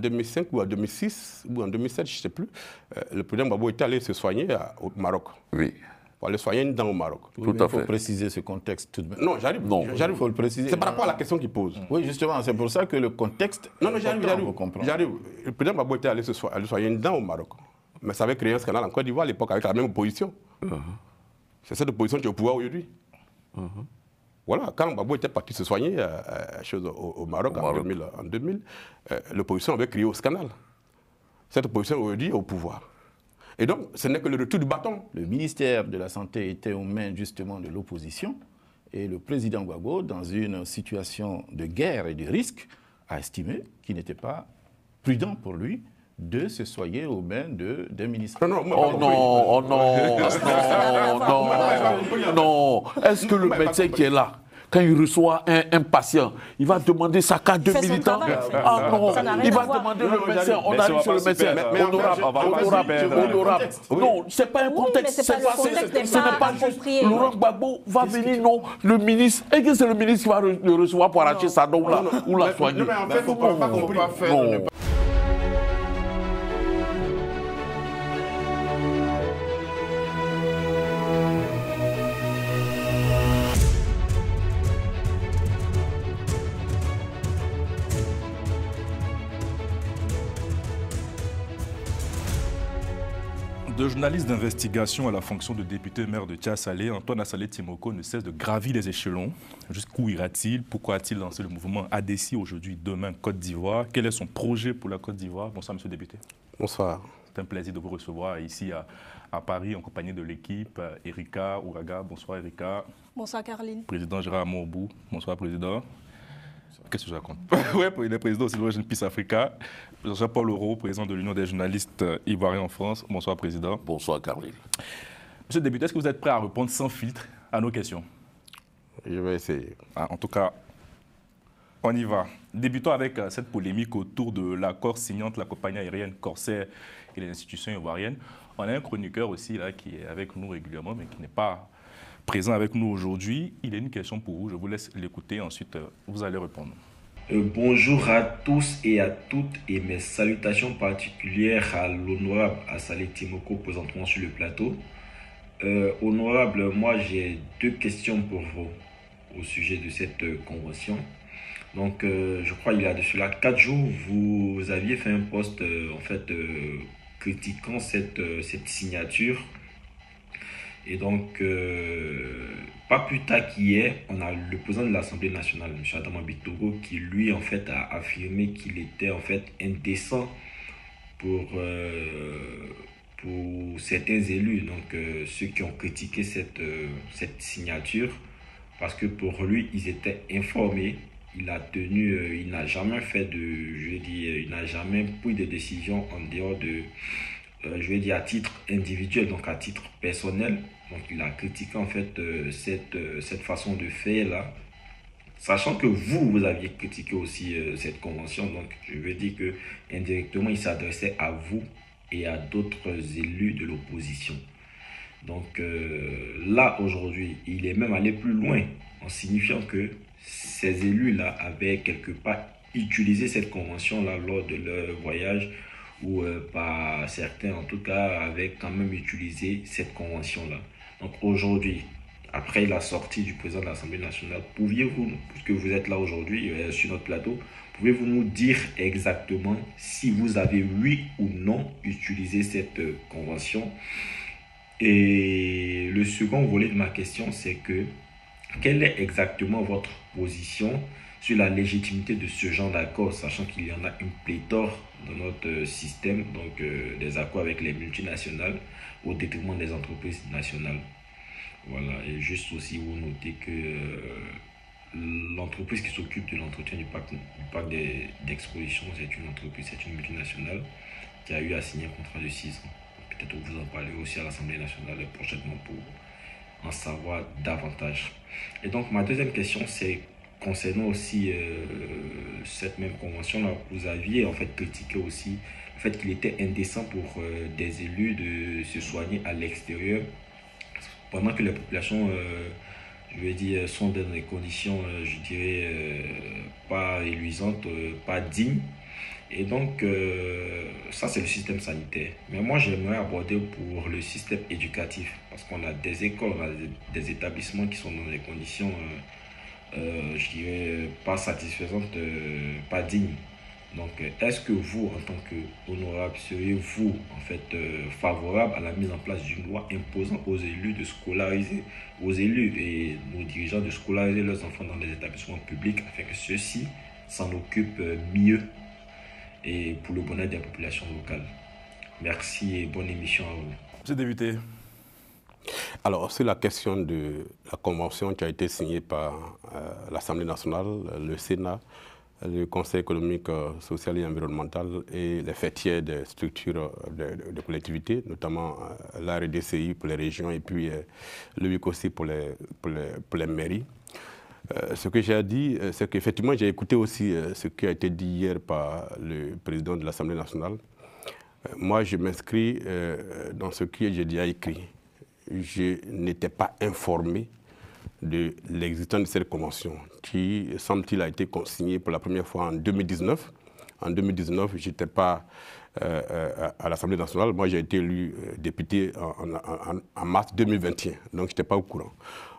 2005 ou en 2006 ou en 2007, je ne sais plus, le président Gbagbo était allé se soigner au Maroc. Oui. Pour aller soigner une dent au Maroc. Tout à fait. Il faut préciser ce contexte tout de même. Non, j'arrive. Il faut le préciser. C'est par rapport à la question qu'il pose. Oui, justement, c'est pour ça que le contexte. Non, j'arrive. J'arrive. Le président Gbagbo était allé soigner une dent au Maroc. Mais ça avait créé un scandale en Côte d'Ivoire à l'époque avec la même opposition. C'est cette opposition qui est au pouvoir aujourd'hui. Voilà, quand Gbagbo était parti se soigner au Maroc en 2000, l'opposition avait crié au scandale. Cette opposition aujourd'hui est au pouvoir. Et donc, ce n'est que le retour du bâton. Le ministère de la Santé était aux mains justement de l'opposition. Et le président Gbagbo, dans une situation de guerre et de risque, a estimé qu'il n'était pas prudent pour lui de se soigner aux mains d'un ministre. Non. Est-ce que le médecin qui est là, quand il reçoit un patient, il va demander sa carte de militant? Ah non, il va demander le médecin. On arrive sur le médecin. Honorable. Non, ce n'est pas un contexte. Ce n'est pas juste. Laurent Gbagbo va venir, non, le ministre. Et que c'est le ministre qui va le recevoir pour arracher sa dent ou la soigner? Mais en fait, il ne faut pas comprendre. De journaliste d'investigation à la fonction de député maire de Tchia-Salé, Antoine Assalé Timoko ne cesse de gravir les échelons. Jusqu'où ira-t-il? Pourquoi a-t-il lancé le mouvement ADECI aujourd'hui, demain, Côte d'Ivoire? Quel est son projet pour la Côte d'Ivoire? Bonsoir, monsieur le député. Bonsoir. C'est un plaisir de vous recevoir ici à Paris en compagnie de l'équipe. Erika Ouraga, bonsoir Erika. Bonsoir Caroline. Président Gérard Morbou, bonsoir président. Qu'est-ce que je raconte? Oui, il est président aussi de l'origine Peace Africa. Jean-Paul Leroux, président de l'Union des journalistes ivoiriens en France. Bonsoir, président. Bonsoir, Caroline. Monsieur le député, est-ce que vous êtes prêt à répondre sans filtre à nos questions? Je vais essayer. En tout cas, on y va. Débutons avec cette polémique autour de l'accord signé entre la compagnie aérienne Corsair et les institutions ivoiriennes. On a un chroniqueur aussi là, qui est avec nous régulièrement, mais qui n'est pas présent avec nous aujourd'hui. Il a une question pour vous. Je vous laisse l'écouter. Ensuite, vous allez répondre. Bonjour à tous et à toutes et mes salutations particulières à l'honorable Assalé Timoko présentement sur le plateau. Honorable, moi j'ai deux questions pour vous au sujet de cette convention. Donc je crois il y a de cela 4 jours, vous aviez fait un post critiquant cette signature. Et donc, pas plus tard qu'hier, on a le président de l'Assemblée nationale, M. Adama Bittogo, qui lui, en fait, a affirmé qu'il était, en fait, indécent pour certains élus, donc ceux qui ont critiqué cette signature, parce que pour lui, ils étaient informés. Il n'a jamais fait il n'a jamais pris de décision en dehors de... à titre individuel, donc à titre personnel. Donc il a critiqué en fait cette façon de faire là, sachant que vous aviez critiqué aussi cette convention. Donc je veux dire que indirectement il s'adressait à vous et à d'autres élus de l'opposition. Donc là aujourd'hui il est même allé plus loin en signifiant que ces élus là avaient quelque part utilisé cette convention là lors de leur voyage, ou par certains en tout cas avaient quand même utilisé cette convention-là. Donc aujourd'hui, après la sortie du président de l'Assemblée nationale, pouviez-vous, puisque vous êtes là aujourd'hui sur notre plateau, pouvez-vous nous dire exactement si vous avez oui ou non utilisé cette convention? Et le second volet de ma question, c'est que quelle est exactement votre position sur la légitimité de ce genre d'accord, sachant qu'il y en a une pléthore dans notre système, donc des accords avec les multinationales au détriment des entreprises nationales. Voilà, et juste aussi vous notez que l'entreprise qui s'occupe de l'entretien du parc d'exposition, c'est une entreprise, c'est une multinationale qui a eu à signer un contrat de 6 ans. Peut-être que vous en parlerez aussi à l'Assemblée nationale prochainement pour en savoir davantage. Et donc ma deuxième question, c'est concernant aussi cette même convention-là, vous aviez en fait critiqué aussi le fait qu'il était indécent pour des élus de se soigner à l'extérieur, pendant que les populations, sont dans des conditions, pas éluisantes, pas dignes. Et donc, ça, c'est le système sanitaire. Mais moi, j'aimerais aborder pour le système éducatif, parce qu'on a des écoles, on a des établissements qui sont dans des conditions, je dirais, pas satisfaisantes, pas dignes. Donc, est-ce que vous, en tant qu'honorable, seriez-vous, en fait, favorable à la mise en place d'une loi imposant aux élus de scolariser, aux élus et nos dirigeants de scolariser leurs enfants dans des établissements publics afin que ceux-ci s'en occupent mieux et pour le bonheur des populations locales? Merci et bonne émission à vous. Monsieur le député. Alors, c'est la question de la convention qui a été signée par l'Assemblée nationale, le Sénat, le Conseil économique, social et environnemental et les fêtiers des structures de collectivités, notamment la RDCI pour les régions et puis le WIC aussi pour les mairies. Ce que j'ai dit, c'est qu'effectivement, j'ai écouté aussi ce qui a été dit hier par le président de l'Assemblée nationale. Moi, je m'inscris dans ce que j'ai déjà écrit. Je n'étais pas informé de l'existence de cette convention qui, semble-t-il, a été signée pour la première fois en 2019. En 2019, je n'étais pas à l'Assemblée nationale. Moi, j'ai été élu député en mars 2021, donc je n'étais pas au courant.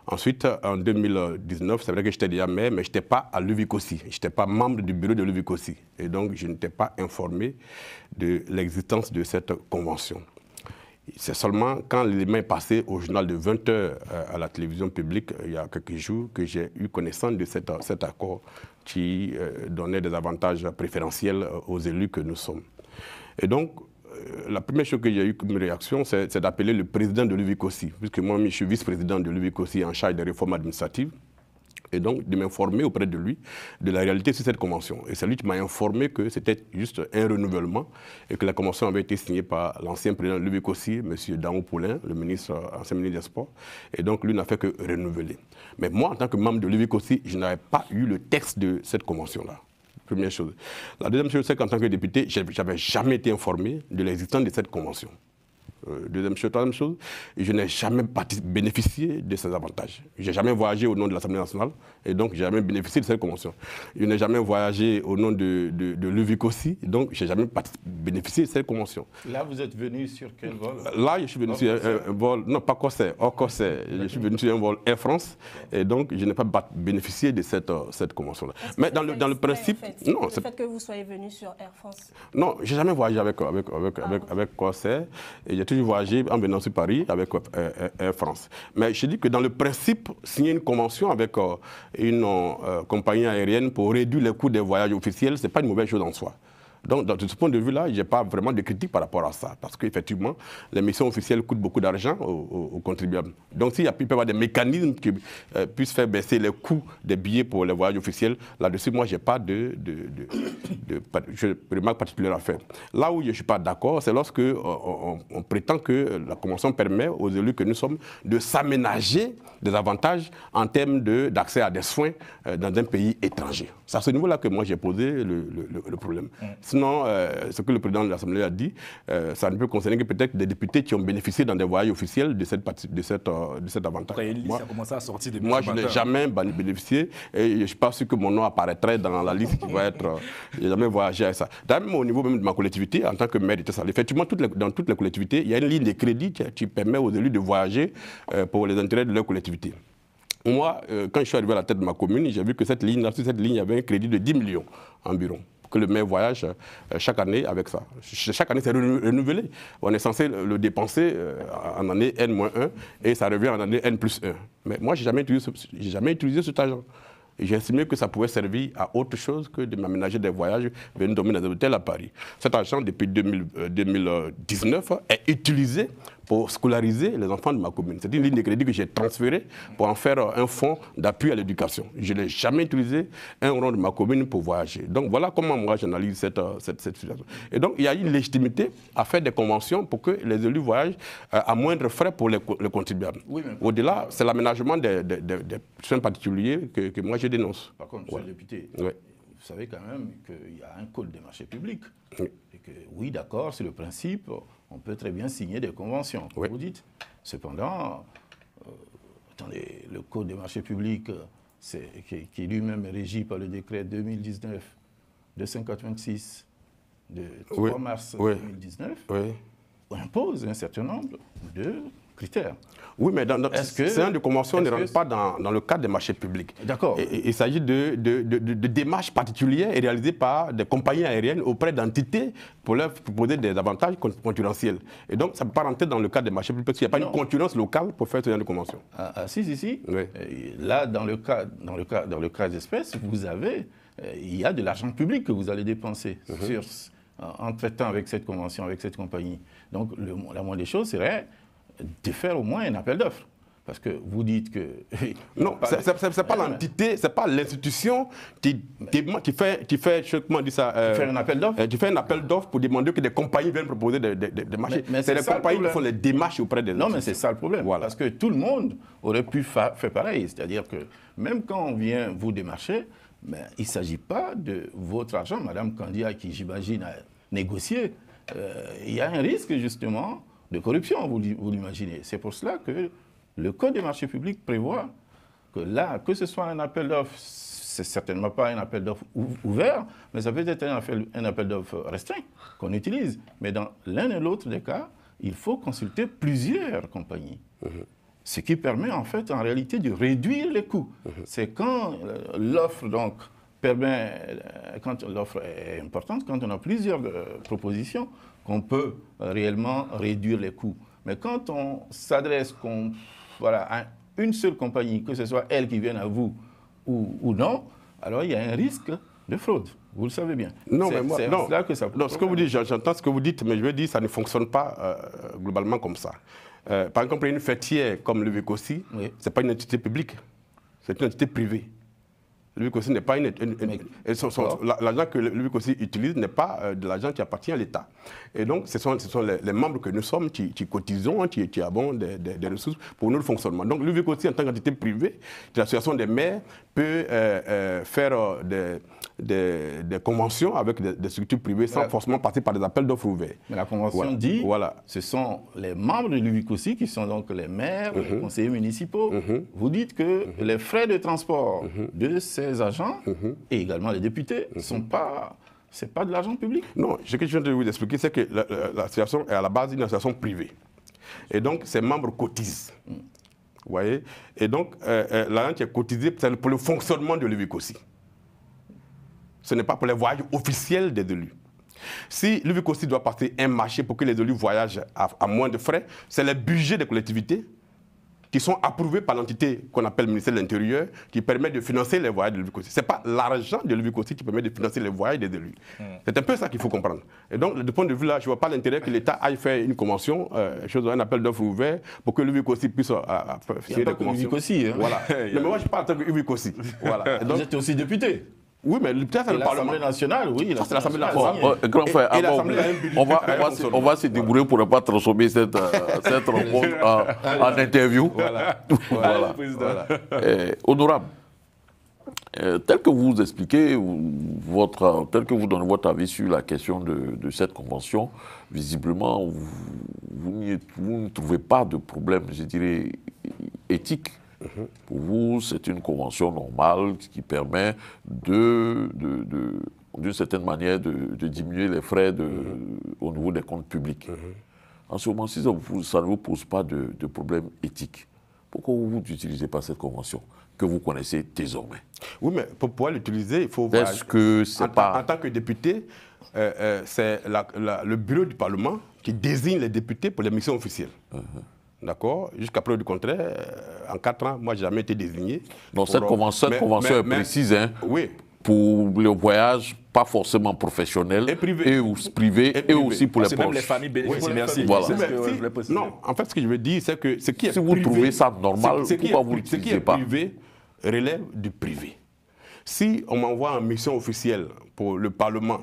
Ensuite, en 2019, c'est vrai que j'étais déjà maire, mais je n'étais pas à l'UVICOSI. Je n'étais pas membre du bureau de l'UVICOSI. Et donc, je n'étais pas informé de l'existence de cette convention. C'est seulement quand l'élément est passé au journal de 20h à la télévision publique, il y a quelques jours, que j'ai eu connaissance de cet accord qui donnait des avantages préférentiels aux élus que nous sommes. Et donc, la première chose que j'ai eu comme réaction, c'est d'appeler le président de l'UVICOSI, puisque moi, je suis vice-président de l'UVICOSI en charge des réformes administratives, et donc de m'informer auprès de lui de la réalité sur cette convention. Et c'est lui qui m'a informé que c'était juste un renouvellement et que la convention avait été signée par l'ancien président de l'UVICOSI, M. Damo Poulain, le ancien ministre des Sports, et donc lui n'a fait que renouveler. Mais moi, en tant que membre de l'UVICOSI, je n'avais pas eu le texte de cette convention-là. Première chose. La deuxième chose, c'est qu'en tant que député, je n'avais jamais été informé de l'existence de cette convention. Deuxième chose, troisième chose, je n'ai jamais bénéficié de ces avantages. Je n'ai jamais voyagé au nom de l'Assemblée nationale et donc je n'ai jamais bénéficié de cette convention. Je n'ai jamais voyagé au nom de l'UVICOSI, donc je n'ai jamais bénéficié de cette convention. Là, vous êtes venu sur quel vol? Là, je suis venu sur un vol, non pas Corsair, hors Corsair. Je suis venu sur un vol Air France et donc je n'ai pas bénéficié de cette convention-là. Mais dans le principe... Non, le fait que vous soyez venu sur Air France? Non, je n'ai jamais voyagé avec Corsair et j'ai toujours voyagé en venant sur Paris avec Air France. Mais je dis que dans le principe, signer une convention avec une compagnie aérienne pour réduire les coûts des voyages officiels, ce n'est pas une mauvaise chose en soi. Donc, de ce point de vue-là, je n'ai pas vraiment de critique par rapport à ça. Parce qu'effectivement, les missions officielles coûtent beaucoup d'argent aux contribuables. Donc, s'il peut y avoir des mécanismes qui puissent faire baisser les coûts des billets pour les voyages officiels, là-dessus, moi, je n'ai pas de remarque particulière à faire. Là où je ne suis pas d'accord, c'est lorsque on prétend que la Convention permet aux élus que nous sommes de s'aménager des avantages en termes d'accès à des soins dans un pays étranger. C'est à ce niveau-là que moi, j'ai posé le problème. Sinon, ce que le président de l'Assemblée a dit, ça ne peut concerner que peut-être des députés qui ont bénéficié dans des voyages officiels de cet avantage. Moi, ça a commencé à sortir depuis moi, je n'ai jamais bénéficié et je ne suis pas sûr que mon nom apparaîtrait dans la liste qui va être... je n'ai jamais voyagé avec ça. D'ailleurs, même au niveau même de ma collectivité, en tant que maire de Tessal, effectivement, dans toutes les collectivités, il y a une ligne de crédit qui permet aux élus de voyager pour les intérêts de leur collectivité. Moi, quand je suis arrivé à la tête de ma commune, j'ai vu que sur cette ligne, il y avait un crédit de 10 millions environ. Que le maire voyage chaque année avec ça. Chaque année, c'est renouvelé. On est censé le dépenser en année N-1 et ça revient en année N+1. Mais moi, je n'ai jamais utilisé cet argent. J'ai estimé que ça pouvait servir à autre chose que de m'aménager des voyages venir dormir dans des hôtels à Paris. Cet argent, depuis 2019, est utilisé pour scolariser les enfants de ma commune. C'est une ligne de crédit que j'ai transférée pour en faire un fonds d'appui à l'éducation. Je n'ai jamais utilisé un rond de ma commune pour voyager. Donc voilà comment moi j'analyse cette situation. Et donc il y a une légitimité à faire des conventions pour que les élus voyagent à moindre frais pour les contribuables. Oui, au-delà, c'est l'aménagement des soins particuliers que moi je dénonce. Par contre, monsieur le député, vous savez quand même qu'il y a un code des marchés publics. Oui. Et que, oui, d'accord, c'est le principe, on peut très bien signer des conventions, comme vous dites. Cependant, attendez, le code des marchés publics, qui lui-même est régi par le décret 2019-256, de 3 mars 2019 impose un certain nombre de critères. Oui, mais c'est un de convention ne rentre pas dans le cadre des marchés publics. D'accord. Il s'agit de démarches particulières et réalisées par des compagnies aériennes auprès d'entités pour leur proposer des avantages concurrentiels. Et donc, ça ne peut pas rentrer dans le cadre des marchés publics parce qu'il n'y a pas une concurrence locale pour faire ce genre de convention. Si. Oui. Là, dans le cas d'espèce, il y a de l'argent public que vous allez dépenser en traitant avec cette convention, avec cette compagnie. Donc, la moindre des choses serait de faire au moins un appel d'offres. Parce que vous dites que... Non, c'est pas l'entité, c'est pas l'institution qui fait un appel d'offres. Tu fais un appel d'offres pour demander que des compagnies viennent proposer des marchés. C'est les compagnies qui font les démarches auprès des Non, mais c'est ça le problème. Voilà. Parce que tout le monde aurait pu faire pareil. C'est-à-dire que même quand on vient vous démarcher, il ne s'agit pas de votre argent, Madame Kandia, qui j'imagine a négocié. Il y a un risque justement de corruption, vous l'imaginez. C'est pour cela que le Code des marchés publics prévoit que là, que ce soit un appel d'offres, c'est certainement pas un appel d'offres ouvert, mais ça peut être un appel d'offres restreint qu'on utilise. Mais dans l'un et l'autre des cas, il faut consulter plusieurs compagnies. Ce qui permet en fait, en réalité, de réduire les coûts. C'est quand l'offre donc permet, quand l'offre est importante, quand on a plusieurs propositions, qu'on peut réellement réduire les coûts. Mais quand on s'adresse à une seule compagnie, que ce soit elle qui vienne à vous ou non, alors il y a un risque de fraude. Vous le savez bien. Non, mais moi, non, là que ça non, ce que vous dites, j'entends ce que vous dites, mais je veux dire, ça ne fonctionne pas globalement comme ça. Par exemple, une fêtière comme le Vicossi, ce n'est pas une entité publique, c'est une entité privée. Le Vicossi n'est pas l'argent que le Vicossi utilise n'est pas de l'argent qui appartient à l'État. Et donc, ce sont les membres que nous sommes qui cotisons, qui avons des ressources pour nous le fonctionnement. Donc, le Vicossi, en tant qu'entité privée, l'association des maires peut faire des conventions avec des structures privées sans forcément passer par des appels d'offres ouverts. Mais la convention dit ce sont les membres de l'UVICOSI qui sont donc les maires, les conseillers municipaux. Vous dites que les frais de transport de ces agents et également les députés c'est pas de l'argent public. Non, ce que je viens de vous expliquer, c'est que l'association est à la base d'une association privée. Et donc, ses membres cotisent. Vous voyez? Et donc, l'argent qui est cotisé, c'est pour le fonctionnement de l'UVICOSI. Ce n'est pas pour les voyages officiels des élus. Si l'UVICOSI doit passer un marché pour que les élus voyagent à moins de frais, c'est les budgets des collectivités qui sont approuvés par l'entité qu'on appelle le ministère de l'Intérieur, qui permet de financer les voyages de l'UVICOSI. Ce n'est pas l'argent de l'UVICOSI qui permet de financer les voyages des élus. C'est un peu ça qu'il faut comprendre. Et donc, de ce point de vue-là, je ne vois pas l'intérêt que l'État aille faire une convention, un appel d'offres ouvert, pour que l'UVICOSI puisse faire des conventions. Voilà. Mais moi, je parle en tant que l'UVICOSI. Voilà. Vous êtes aussi député. Oui, mais peut-être c'est le Parlement national, oui. C'est l'Assemblée nationale. Grand frère, on va se débrouiller pour ne pas transformer cette rencontre en interview. Voilà. Honorable, tel que vous expliquez, tel que vous donnez votre avis sur la question de cette convention, visiblement, vous ne trouvez pas de problème, je dirais, éthique. Pour vous, c'est une convention normale qui permet d'une certaine manière de diminuer les frais au niveau des comptes publics. En ce moment-ci, ça ne vous pose pas de problème éthique. Pourquoi vous n'utilisez pas cette convention que vous connaissez désormais? Oui, mais pour pouvoir l'utiliser, il faut... Est-ce que c'est pas... En tant que député, c'est le bureau du Parlement qui désigne les députés pour les missions officielles. D'accord? Jusqu'à preuve du contraire, en 4 ans, moi, je n'ai jamais été désigné. Donc, cette convention est précise, hein, oui. Pour le voyage, pas forcément professionnel, et privé, et aussi pour les proches. Même les familles bénéficient, merci. Voilà. Non, en fait, ce que je veux dire, c'est que ce qui est privé... Si vous trouvez ça normal, pourquoi vous l'utilisez pas? Ce qui est privé relève du privé. Si on m'envoie en mission officielle pour le Parlement,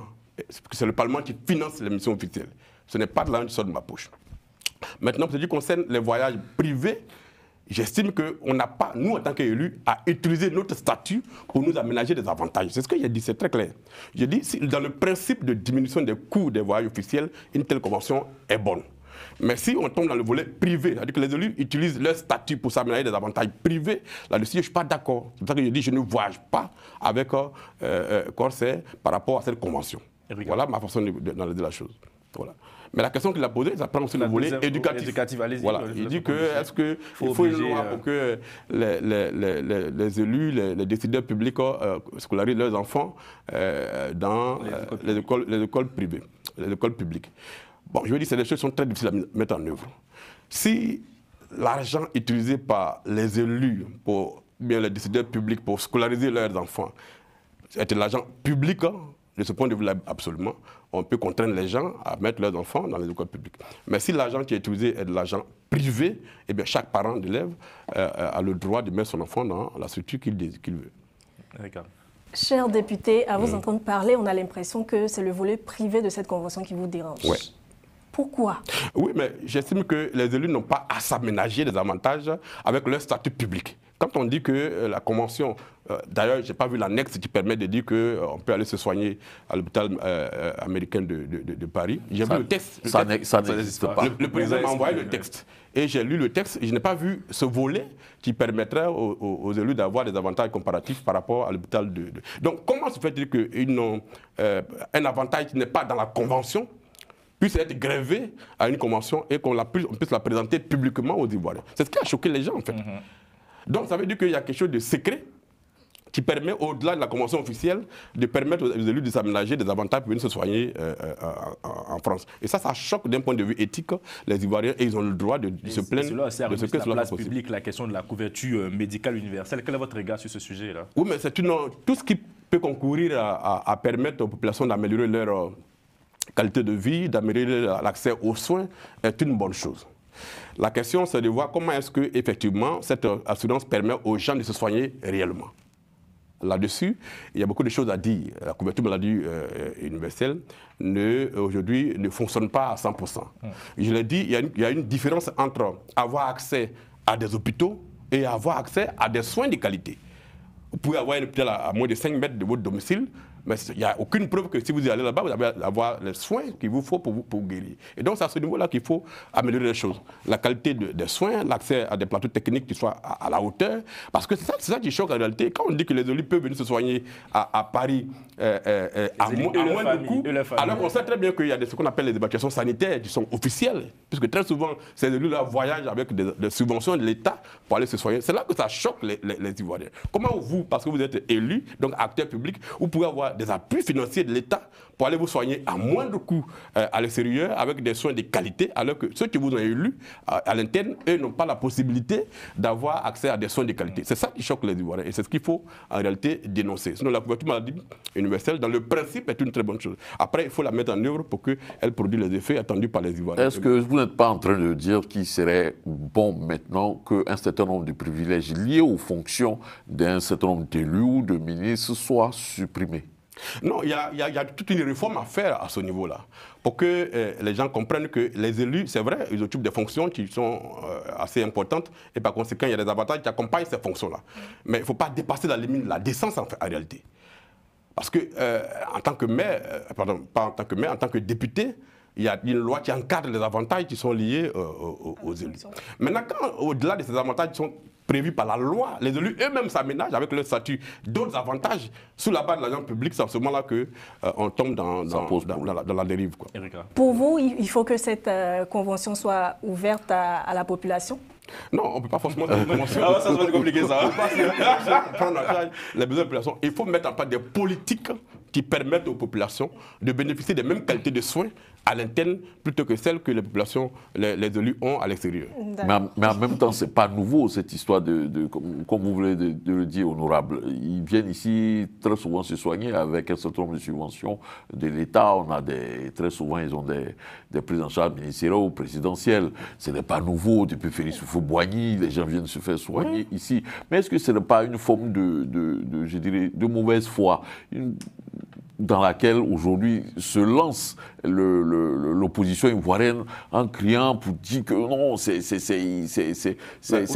c'est le Parlement qui finance les missions officielles, ce n'est pas de l'argent qui sort de ma poche. Maintenant, pour ce qui concerne les voyages privés, j'estime qu'on n'a pas, nous en tant qu'élus, à utiliser notre statut pour nous aménager des avantages. C'est ce que j'ai dit, c'est très clair. J'ai dit, dans le principe de diminution des coûts des voyages officiels, une telle convention est bonne. Mais si on tombe dans le volet privé, c'est-à-dire que les élus utilisent leur statut pour s'aménager des avantages privés, là-dessus, je ne suis pas d'accord. C'est pour ça que je dis, je ne voyage pas avec Corsair par rapport à cette convention. Voilà ma façon d'analyser la chose. Voilà. Mais la question qu'il a posée, ça prend aussi le volet éducatif. Voilà. Il dit que est-ce qu'il faut une loi pour que les élus, les décideurs publics scolarisent leurs enfants dans les écoles privées, les écoles publiques. Bon, je veux dire, c'est des choses qui sont très difficiles à mettre en œuvre. Si l'argent utilisé par les élus, bien les décideurs publics pour scolariser leurs enfants, était l'argent public, de ce point de vue-là, absolument, on peut contraindre les gens à mettre leurs enfants dans les écoles publiques. Mais si l'argent qui est utilisé est de l'argent privé, eh bien chaque parent d'élève a le droit de mettre son enfant dans la structure qu'il veut. Cher député, à vous entendre parler, on a l'impression que c'est le volet privé de cette convention qui vous dérange. Ouais. Pourquoi? Oui, mais j'estime que les élus n'ont pas à s'aménager des avantages avec leur statut public. Quand on dit que la convention, d'ailleurs, je n'ai pas vu l'annexe qui permet de dire qu'on peut aller se soigner à l'hôpital américain de Paris. J'ai vu le texte. Ça n'existe pas. Le président m'a envoyé le texte. Et j'ai lu le texte et je n'ai pas vu ce volet qui permettrait aux élus d'avoir des avantages comparatifs par rapport à l'hôpital Donc, comment se fait-il qu'un avantage qui n'est pas dans la convention puisse être grévé à une convention et qu'on puisse la présenter publiquement aux Ivoiriens? C'est ce qui a choqué les gens, en fait. Donc, ça veut dire qu'il y a quelque chose de secret qui permet, au-delà de la convention officielle, de permettre aux élus de s'aménager des avantages pour venir se soigner en France. Et ça choque d'un point de vue éthique les Ivoiriens et ils ont le droit de se plaindre de ce que cela est possible. La question de la couverture médicale universelle, quel est votre regard sur ce sujet-là? Oui, mais c'est tout ce qui peut concourir à permettre aux populations d'améliorer leur qualité de vie, d'améliorer l'accès aux soins est une bonne chose. La question, c'est de voir comment est-ce que, effectivement, cette assurance permet aux gens de se soigner réellement. Là-dessus, il y a beaucoup de choses à dire. La couverture maladie universelle, aujourd'hui, ne fonctionne pas à 100%. Je l'ai dit, il y a une différence entre avoir accès à des hôpitaux et avoir accès à des soins de qualité. Vous pouvez avoir un hôpital à moins de 5 mètres de votre domicile, mais il n'y a aucune preuve que si vous y allez là-bas, vous allez avoir les soins qu'il vous faut pour guérir. Et donc, c'est à ce niveau-là qu'il faut améliorer les choses. La qualité des soins, l'accès à des plateaux techniques qui soient à la hauteur. Parce que c'est ça qui choque en réalité. Quand on dit que les élus peuvent venir se soigner à Paris à moins de coûts, alors qu'on sait très bien qu'il y a ce qu'on appelle les évacuations sanitaires qui sont officielles. Puisque très souvent, ces élus-là voyagent avec des subventions de l'État pour aller se soigner. C'est là que ça choque les Ivoiriens. Comment vous, parce que vous êtes élu, donc acteur public, vous pouvez avoir des appuis financiers de l'État pour aller vous soigner à moindre coût à l'extérieur avec des soins de qualité, alors que ceux qui vous ont élus à l'interne, eux, n'ont pas la possibilité d'avoir accès à des soins de qualité. C'est ça qui choque les Ivoiriens et c'est ce qu'il faut en réalité dénoncer. Sinon, la couverture maladie universelle, dans le principe, est une très bonne chose. Après, il faut la mettre en œuvre pour qu'elle produise les effets attendus par les Ivoiriens. Est-ce que vous n'êtes pas en train de dire qu'il serait bon maintenant qu'un certain nombre de privilèges liés aux fonctions d'un certain nombre d'élus ou de ministres soient supprimés? Non, il y a toute une réforme à faire à ce niveau-là, pour que les gens comprennent que les élus, c'est vrai, ils occupent des fonctions qui sont assez importantes, et par conséquent, il y a des avantages qui accompagnent ces fonctions-là. Mais il ne faut pas dépasser la limite de la décence en réalité. Parce que, en tant que maire, pardon, pas en tant que maire, en tant que député, il y a une loi qui encadre les avantages qui sont liés aux élus. Maintenant, au-delà de ces avantages qui sont prévus par la loi, les élus eux-mêmes s'aménagent avec leur statut d'autres avantages sous la base de l'argent public. C'est à ce moment-là qu'on tombe dans la dérive, quoi. Pour vous, il faut que cette convention soit ouverte à la population? Non, on ne peut pas forcément faire une convention. Ah, ça va compliqué, ça. On ne peut pas prendre en charge les besoins de la population. Il faut mettre en place des politiques qui permettent aux populations de bénéficier des mêmes qualités de soins à l'interne plutôt que celles que les populations, les élus ont à l'extérieur. Mais en même temps, ce n'est pas nouveau cette histoire comme vous voulez de le dire, honorable. Ils viennent ici très souvent se soigner avec un certain nombre de subventions de l'État. Très souvent, ils ont des prises en charge ministérielles ou présidentielles. Ce n'est pas nouveau. Depuis Félix Houphouët-Boigny, les gens viennent se faire soigner ici. Mais est-ce que ce n'est pas une forme je dirais, de mauvaise foi dans laquelle aujourd'hui se lance l'opposition ivoirienne en criant pour dire que non, c'est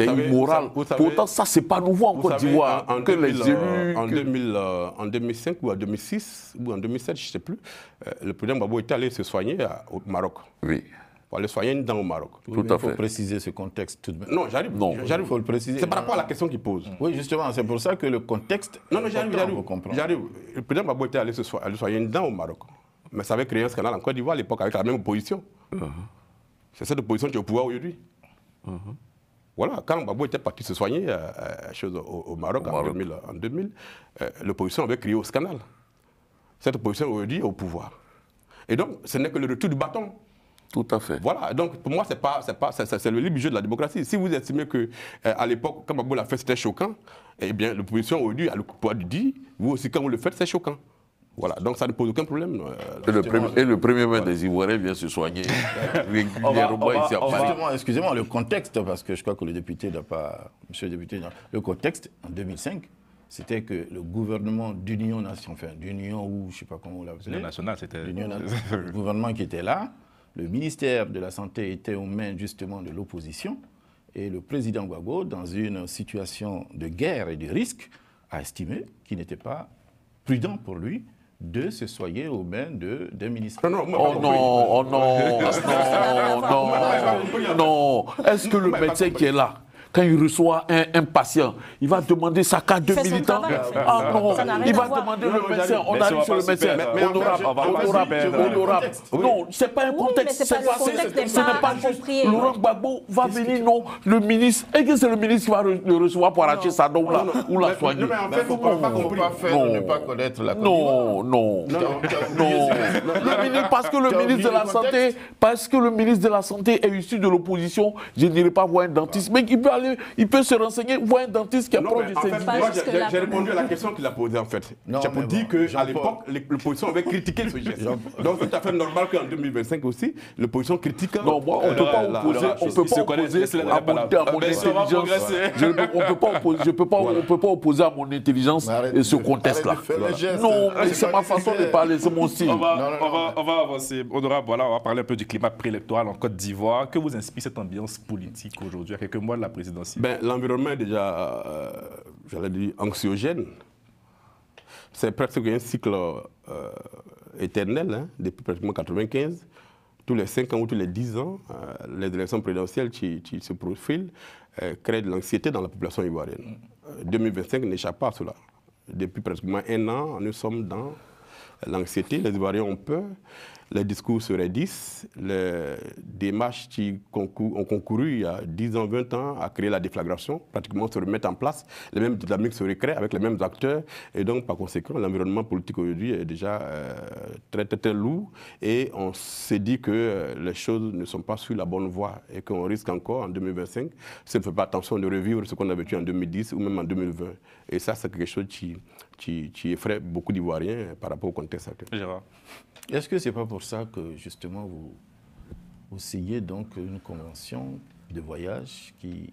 immoral. Pourtant, ça, c'est pas nouveau en Côte d'Ivoire. En 2005 ou en 2006 ou en 2007, je ne sais plus, le président Gbagbo était allé se soigner au Maroc. Oui. Pour aller soigner une dent au Maroc. Tout à fait. Il faut préciser ce contexte tout de même. Non, j'arrive. Il faut le préciser. C'est par rapport à la question qu'il pose. Oui, justement, c'est pour ça que le contexte... Non, j'arrive. Le président Gbagbo était allé se soigner une dent au Maroc. mais ça avait créé un scandale en Côte d'Ivoire à l'époque avec la même opposition. C'est cette opposition qui est au pouvoir aujourd'hui. Voilà, quand Gbagbo était parti se soigner au Maroc en 2000, l'opposition avait crié au scandale. Cette opposition aujourd'hui est au pouvoir. Et donc, ce n'est que le retour du bâton. Tout à fait. Voilà, donc pour moi, c'est le libre jeu de la démocratie. Si vous estimez qu'à l'époque, quand Gbagbo l'a fait, c'était choquant, eh bien, l'opposition aujourd'hui a le pouvoir de dire, vous aussi, quand vous le faites, c'est choquant. Voilà, donc ça ne pose aucun problème. Et le premier maire des Ivoiriens vient se soigner régulièrement ici à Paris. Excusez-moi, le contexte, parce que je crois que le député n'a pas... Monsieur le député, le contexte, en 2005, c'était que le gouvernement d'union nationale, enfin d'union ou je ne sais pas comment on l'appelait. L'union nationale, c'était... Le gouvernement qui était là, le ministère de la Santé était aux mains justement de l'opposition et le président Gbagbo, dans une situation de guerre et de risque, a estimé qu'il n'était pas prudent pour lui de se soigner aux mains des ministres. Non. Est-ce que le médecin qui est là, quand il reçoit un patient, il va demander sa carte de militant? Ah non, il va demander le médecin. On arrive sur le médecin. Honorable. Non, ce n'est pas un contexte. Ce n'est pas juste. Laurent Gbagbo va venir, non, le ministre. Et que c'est le ministre qui va le recevoir pour arracher sa dent ou la soigner. Il ne faut pas faire ne pas connaître la Côte d'Ivoire. Non. Parce que le ministre de la Santé est issu de l'opposition, je ne dirais pas voir un dentiste, mais il peut se renseigner, voir un dentiste qui est proche de ses idées. J'ai répondu à la question qu'il a posée en fait. J'ai pour dire qu'à l'époque, l'opposition avait critiqué ce geste. Donc c'est tout à fait normal qu'en 2025 aussi, l'opposition critique. Non, moi, on ne peut pas opposer à mon intelligence. On ne peut pas opposer à mon intelligence ce contexte-là. Non, mais c'est ma façon de parler, c'est mon style. On va avancer. Honorable, voilà, on va parler un peu du climat préélectoral en Côte d'Ivoire. Que vous inspire cette ambiance politique aujourd'hui, à quelques mois de la présidentielle? L'environnement est déjà, j'allais dire, anxiogène. C'est presque un cycle éternel, hein, depuis pratiquement 1995. Tous les 5 ans ou tous les 10 ans, les élections présidentielles qui se profilent créent de l'anxiété dans la population ivoirienne. 2025 n'échappe pas à cela. Depuis pratiquement 1 an, nous sommes dans l'anxiété. Les Ivoiriens ont peur. Les discours se raidissent, les démarches qui ont concouru il y a 10 ans, 20 ans à créer la déflagration, pratiquement se remettent en place, les mêmes dynamiques se recréent avec les mêmes acteurs, et donc par conséquent l'environnement politique aujourd'hui est déjà très lourd, et on s'est dit que les choses ne sont pas sur la bonne voie, et qu'on risque encore en 2025, si on ne fait pas attention, de revivre ce qu'on a vécu en 2010 ou même en 2020. Et ça, c'est quelque chose qui effraie beaucoup d'Ivoiriens par rapport au contexte actuel. Gérard. Est-ce que ce n'est pas pour ça que, justement, vous signez donc une convention de voyage qui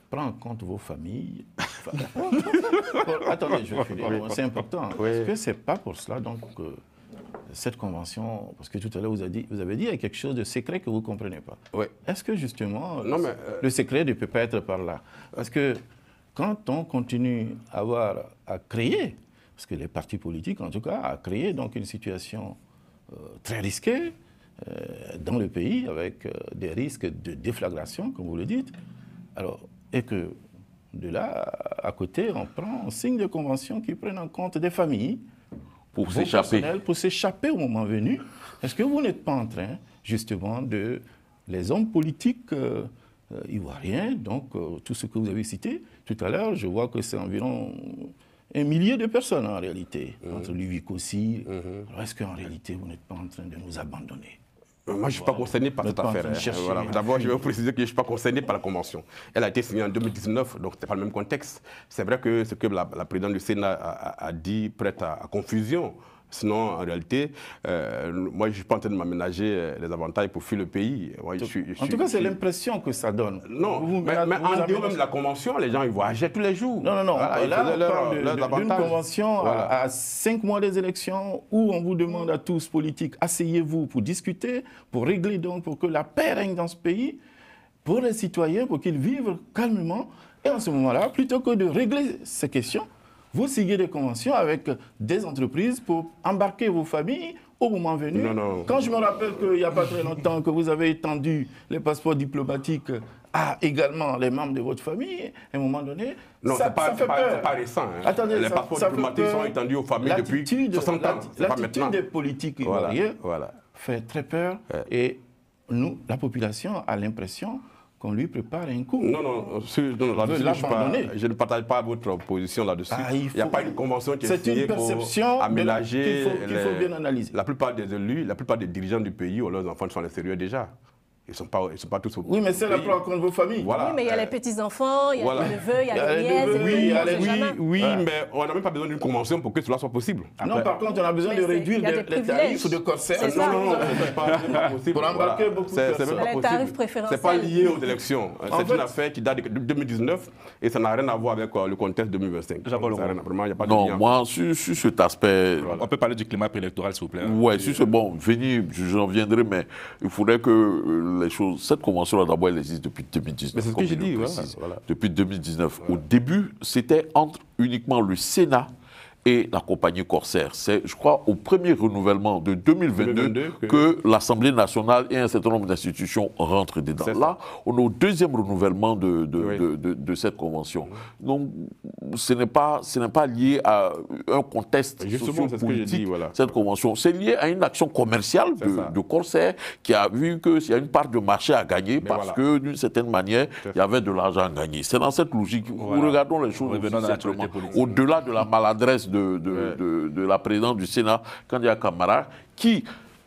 prend en compte vos familles? Attendez, je vais finir. C'est important. Est-ce que ce n'est pas pour cela, donc, que cette convention, parce que tout à l'heure, vous avez dit qu'il y a quelque chose de secret que vous ne comprenez pas. Est-ce que, justement, le secret ne peut pas être par là? Parce que quand on continue à créer, parce que les partis politiques, en tout cas, à créer donc une situation très risqué dans le pays, avec des risques de déflagration, comme vous le dites. Alors, et que de là, à côté, on signe des conventions qui prennent en compte des familles pour s'échapper au moment venu. Est-ce que vous n'êtes pas en train, justement, les hommes politiques ivoiriens, donc tout ce que vous avez cité tout à l'heure, je vois que c'est environ 1 millier de personnes en réalité, entre Luvic aussi. Alors est-ce qu'en réalité, vous n'êtes pas en train de nous abandonner? Moi, je ne suis pas concerné par cette affaire. Voilà. D'abord, je vais vous préciser que je ne suis pas concerné par la Convention. Elle a été signée en 2019, donc ce n'est pas le même contexte. C'est vrai que ce que la présidente du Sénat a dit prête à confusion. Sinon, en réalité, moi, je ne suis pas en train de m'aménager les avantages pour fuir le pays. Moi, en tout cas, c'est l'impression que ça donne. Non, mais en dehors même de la Convention, les gens ils voyageaient tous les jours. Non. Voilà, là, on parle d'une convention à 5 mois des élections où on vous demande à tous, politiques, asseyez-vous pour discuter, pour régler donc, pour que la paix règne dans ce pays, pour les citoyens, pour qu'ils vivent calmement. Et en ce moment-là, plutôt que de régler ces questions, vous signez des conventions avec des entreprises pour embarquer vos familles au moment venu. Quand je me rappelle qu'il n'y a pas très longtemps que vous avez étendu les passeports diplomatiques à également les membres de votre famille, à un moment donné, non, ça fait peur. C'est pas récent. Hein. Attendez, les passeports diplomatiques sont étendus aux familles depuis 60 ans. L'attitude des politiques ivoiriens fait très peur et nous, la population, a l'impression qu'on lui prépare un coup. Non, je ne partage pas votre position là-dessus. Il n'y a pas une convention qui est signée pour aménager. Qu'il faut bien analyser. La plupart des élus, la plupart des dirigeants du pays ont leurs enfants qui sont à l'extérieur déjà. Ils ne sont pas tous au Oui, mais c'est la preuve contre vos familles. Voilà. Oui, mais il y a les petits-enfants, il y a les neveux, il y a les nièces. Oui, mais on n'a même pas besoin d'une convention pour que cela soit possible. Non, par contre, on a besoin de réduire les tarifs de corsaires. Non, c'est pas possible. Pour embarquer beaucoup de personnes. C'est même pas possible. C'est pas lié aux élections. C'est une affaire qui date de 2019 et ça n'a rien à voir avec le contexte 2025. Non, moi, sur cet aspect... On peut parler du climat préélectoral, s'il vous plaît. Oui, sur ce bon, j'en viendrai, mais il faudrait que les choses... Cette convention-là, d'abord, elle existe depuis 2019. Mais c'est ce que j'ai dit, depuis 2019. Au début, c'était entre uniquement le Sénat et la compagnie Corsair. C'est, je crois, au premier renouvellement de 2022 que l'Assemblée nationale et un certain nombre d'institutions rentrent dedans. Là, on est au deuxième renouvellement de cette convention. Donc, ce n'est pas lié à un contexte sociopolitique, cette convention. C'est lié à une action commerciale de Corsair qui a vu qu'il y a une part de marché à gagner parce que, d'une certaine manière, il y avait de l'argent à gagner. C'est dans cette logique. Nous regardons les choses simplement. Au-delà de la maladresse de la présidente du Sénat, Kandia Camara, qui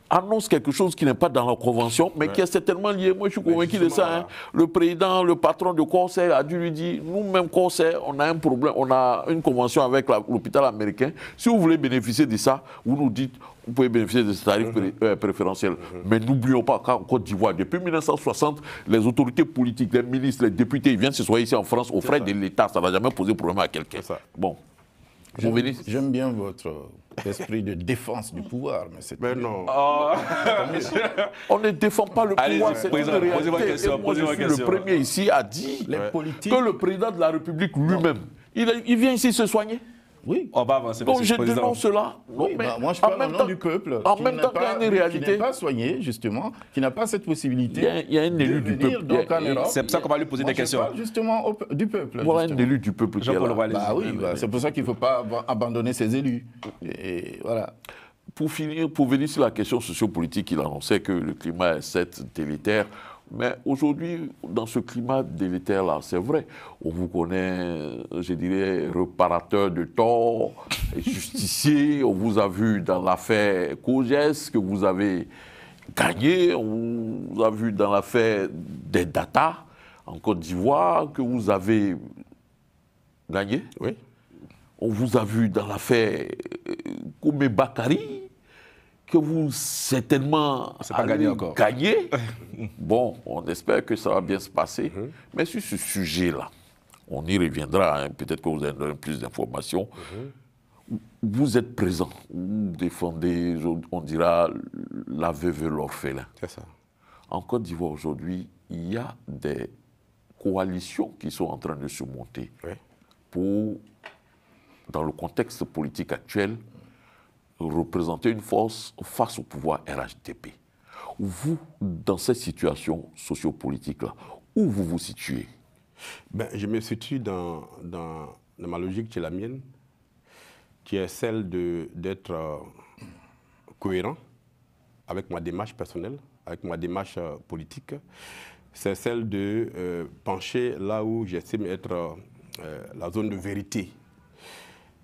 annonce quelque chose qui n'est pas dans la convention, mais qui est certainement lié. Moi, je suis convaincu de ça. Hein. Le président, le patron de Corsair a dû lui dire, nous-mêmes, Corsair, on a un problème, on a une convention avec l'hôpital américain. Si vous voulez bénéficier de ça, vous nous dites, vous pouvez bénéficier de ce tarif préférentiel. Mais n'oublions pas qu'en Côte d'Ivoire, depuis 1960, les autorités politiques, les ministres, les députés, ils viennent se soigner ici en France aux frais de l'État. Ça n'a jamais posé problème à quelqu'un. Bon. J'aime bien votre esprit de défense du pouvoir, mais non. On ne défend pas le pouvoir, c'est une réalité. Moi, je suis le premier ici à dire que le président de la République lui-même, il vient ici se soigner. Oui. On va avancer. Donc je dénonce cela. Oui, moi je parle au nom du peuple. En même temps qu'il y a une réalité. Qui n'est pas soigné, justement, qui n'a pas cette possibilité. Il y a un élu du peuple. C'est pour ça qu'on va lui poser des questions. Je parle justement du peuple. Voilà un élu du peuple. C'est pour ça qu'il ne faut pas abandonner ses élus. Et voilà. Pour finir, pour venir sur la question sociopolitique, il annonçait que le climat est certes délétère. Mais aujourd'hui, dans ce climat délétère-là, c'est vrai, on vous connaît, je dirais, réparateur de tort, justicier, on vous a vu dans l'affaire COGES que vous avez gagné, on vous a vu dans l'affaire des data en Côte d'Ivoire que vous avez gagné. Oui. On vous a vu dans l'affaire Koumé Bakari, que vous certainement gagner. Bon, on espère que ça va bien se passer. Mais sur ce sujet-là, on y reviendra, hein, peut-être que vous allez donner plus d'informations. Vous êtes présent, vous défendez, on dira, la veuve et l'orphelin. C'est ça. En Côte d'Ivoire aujourd'hui, il y a des coalitions qui sont en train de se monter pour, dans le contexte politique actuel, représenter une force face au pouvoir RHDP. Vous, dans cette situation sociopolitique-là, où vous vous situez? Je me situe dans ma logique qui est la mienne, qui est celle d'être cohérent avec ma démarche personnelle, avec ma démarche politique. C'est celle de pencher là où j'estime être la zone de vérité.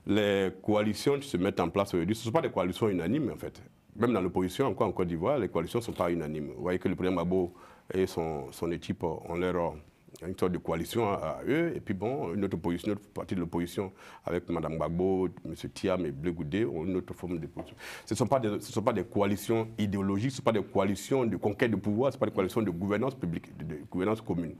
Les coalitions qui se mettent en place aujourd'hui, ce ne sont pas des coalitions unanimes en fait. Même dans l'opposition, encore en Côte d'Ivoire, les coalitions ne sont pas unanimes. Vous voyez que le président Gbagbo et son équipe ont une sorte de coalition à eux. Et puis bon, une autre partie de l'opposition avec Mme Gbagbo, M. Thiam et Blé Goudé ont une autre forme de position. Ce ne sont pas des coalitions idéologiques, ce ne sont pas des coalitions de conquête de pouvoir, ce ne sont pas des coalitions de gouvernance publique, de gouvernance commune.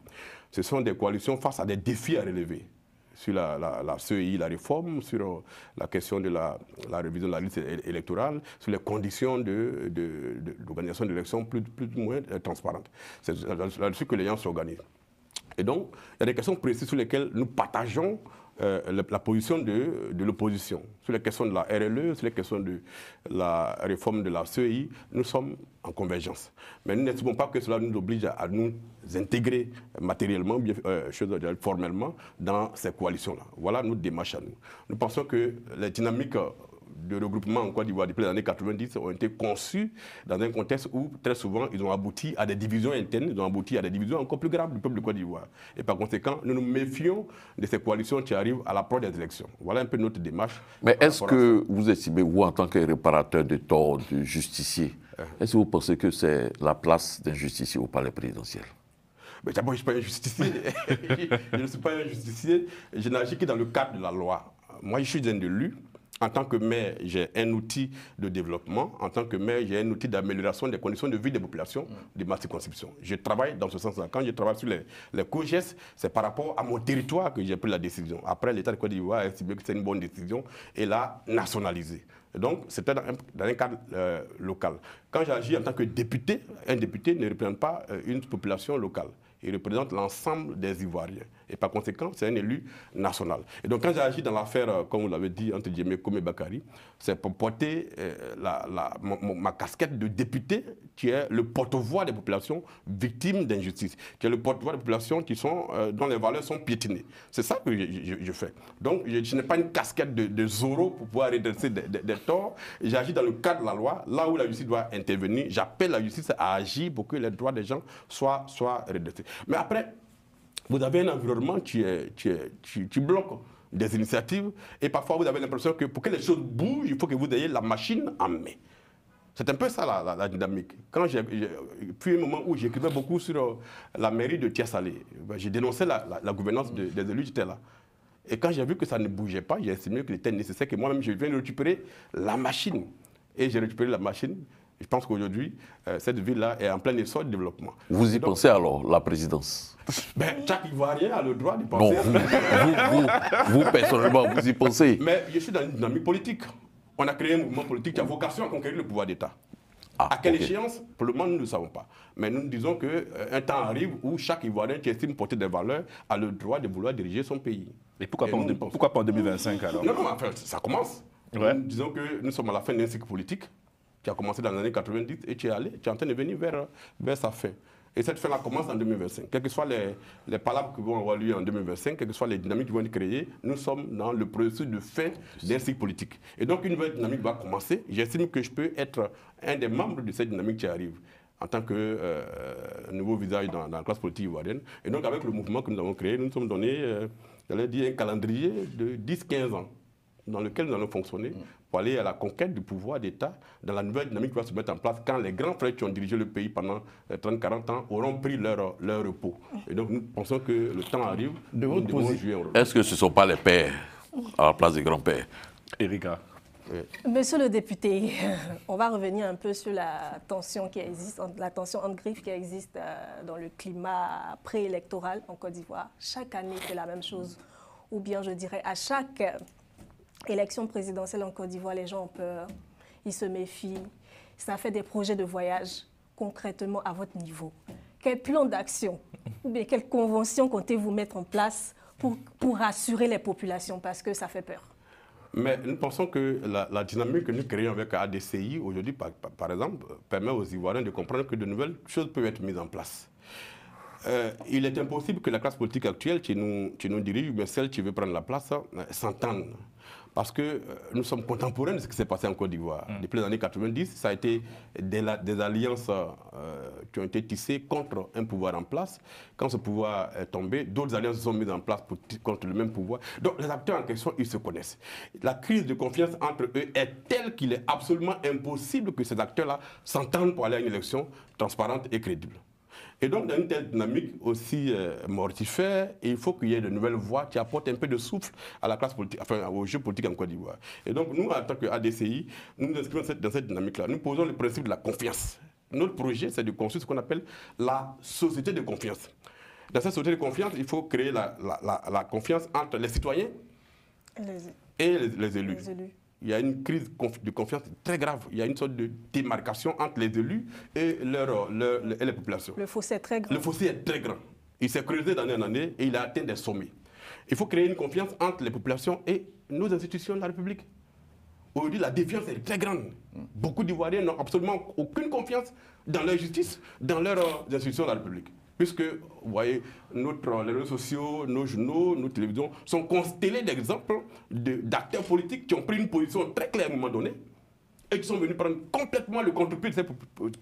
Ce sont des coalitions face à des défis à relever. Sur la CEI, la réforme, sur la question de la révision de la liste électorale, sur les conditions d'organisation d'élections plus ou moins transparentes. C'est là-dessus que les gens s'organisent. Et donc, il y a des questions précises sur lesquelles nous partageons la position de l'opposition. Sur les questions de la RLE, sur les questions de la réforme de la CEI, nous sommes en convergence. Mais nous n'estimons pas que cela nous oblige à nous intégrer matériellement, formellement, dans ces coalitions-là. Voilà notre démarche à nous. Nous pensons que les dynamiques de regroupement en Côte d'Ivoire depuis les années 90 ont été conçus dans un contexte où très souvent ils ont abouti à des divisions internes, ils ont abouti à des divisions encore plus graves du peuple de Côte d'Ivoire. Et par conséquent, nous nous méfions de ces coalitions qui arrivent à l'approche des élections. Voilà un peu notre démarche. Mais est-ce que vous estimez, vous en tant que réparateur de tort, de justicier, est-ce que vous pensez que c'est la place d'un justicier au palais présidentiel? Mais d'abord, je ne suis pas un justicier. Je ne suis pas un justicier. Je n'agis que dans le cadre de la loi. Moi, je suis un élu. En tant que maire, j'ai un outil de développement. En tant que maire, j'ai un outil d'amélioration des conditions de vie des populations de ma circonscription. Je travaille dans ce sens-là. Quand je travaille sur les COGES, c'est par rapport à mon territoire que j'ai pris la décision. Après, l'État de Côte d'Ivoire a estimé que c'est une bonne décision et l'a nationalisée. Donc, c'était dans un cadre local. Quand j'agis en tant que député, un député ne représente pas une population locale. Il représente l'ensemble des Ivoiriens. Et par conséquent, c'est un élu national. Et donc, quand j'agis dans l'affaire, comme vous l'avez dit, entre Djemé Komé Bakary, c'est pour porter ma casquette de député, qui est le porte-voix des populations victimes d'injustice, qui est le porte-voix des populations dont les valeurs sont piétinées. C'est ça que je fais. Donc, je n'ai pas une casquette de Zorro pour pouvoir redresser des torts. J'agis dans le cadre de la loi, là où la justice doit intervenir. J'appelle la justice à agir pour que les droits des gens soient redressés. Mais après, vous avez un environnement qui bloque des initiatives et parfois vous avez l'impression que pour que les choses bougent, il faut que vous ayez la machine en main. C'est un peu ça la dynamique. Puis un moment où j'écrivais beaucoup sur la mairie de Tiasalé, j'ai dénoncé la gouvernance des élus, j'étais là. Et quand j'ai vu que ça ne bougeait pas, j'ai estimé qu'il était nécessaire que moi-même je vienne récupérer la machine. Et j'ai récupéré la machine. Je pense qu'aujourd'hui, cette ville-là est en plein essor de développement. Vous y pensez alors, la présidence? Chaque Ivoirien a le droit d'y penser. Non, vous, personnellement, vous y pensez? Mais je suis dans une dynamique politique. On a créé un mouvement politique qui a vocation à conquérir le pouvoir d'État. À quelle échéance? Pour le moment, nous ne savons pas. Mais nous disons qu'un temps arrive où chaque Ivoirien qui estime porter des valeurs a le droit de vouloir diriger son pays. Et pourquoi pas en 2025 alors? Non, enfin, ça commence. Ouais. Nous disons que nous sommes à la fin d'un cycle politique qui a commencé dans les années 90 et qui est en train de venir vers sa fin. Et cette fin-là commence en 2025. Quelles que soient les palabres qui vont avoir lieu en 2025, quelles que soient les dynamiques qui vont être créées, nous sommes dans le processus de fin d'un cycle politique. Et donc une nouvelle dynamique va commencer. J'estime que je peux être un des membres de cette dynamique qui arrive en tant que nouveau visage dans la classe politique ivoirienne. Et donc avec le mouvement que nous avons créé, nous nous sommes donné, j'allais dire, un calendrier de 10-15 ans dans lequel nous allons fonctionner pour aller à la conquête du pouvoir d'État dans la nouvelle dynamique qui va se mettre en place quand les grands frères qui ont dirigé le pays pendant 30-40 ans auront pris leur repos. Et donc nous pensons que le temps arrive de jouer un rôle. Est-ce que ce ne sont pas les pères à la place des grands-pères? Erika. Monsieur le député, on va revenir un peu sur la tension qui existe, la tension entre griffes qui existe dans le climat préélectoral en Côte d'Ivoire. Chaque année, c'est la même chose. Ou bien, je dirais, à chaque élection présidentielle en Côte d'Ivoire, les gens ont peur, ils se méfient. Ça fait des projets de voyage concrètement à votre niveau. Quel plan d'action ou bien quelle convention comptez-vous mettre en place pour rassurer les populations parce que ça fait peur? Mais nous pensons que la dynamique que nous créons avec ADCI aujourd'hui, par exemple, permet aux Ivoiriens de comprendre que de nouvelles choses peuvent être mises en place. Il est impossible que la classe politique actuelle qui nous dirige, mais celle qui veut prendre la place, s'entende. Parce que nous sommes contemporains de ce qui s'est passé en Côte d'Ivoire. Depuis les années 90, ça a été des alliances qui ont été tissées contre un pouvoir en place. Quand ce pouvoir est tombé, d'autres alliances se sont mises en place contre le même pouvoir. Donc les acteurs en question, ils se connaissent. La crise de confiance entre eux est telle qu'il est absolument impossible que ces acteurs-là s'entendent pour aller à une élection transparente et crédible. Et donc, dans une telle dynamique aussi mortifère, il faut qu'il y ait de nouvelles voix qui apportent un peu de souffle à la classe politique, enfin au jeu politique en Côte d'Ivoire. Et donc, nous, en tant qu'ADCI, nous nous inscrivons dans cette dynamique-là. Nous posons le principe de la confiance. Notre projet, c'est de construire ce qu'on appelle la société de confiance. Dans cette société de confiance, il faut créer la confiance entre les citoyens et les élus. Il y a une crise de confiance très grave. Il y a une sorte de démarcation entre les élus et les populations. Le fossé est très grand. Le fossé est très grand. Il s'est creusé d'année en année et il a atteint des sommets. Il faut créer une confiance entre les populations et nos institutions de la République. Aujourd'hui, la défiance est très grande. Beaucoup d'Ivoiriens n'ont absolument aucune confiance dans leur justice, dans leurs institutions de la République. Puisque, vous voyez, les réseaux sociaux, nos journaux, nos télévisions sont constellés d'exemples d'acteurs politiques qui ont pris une position très claire à un moment donné et qui sont venus prendre complètement le contre-pied de cette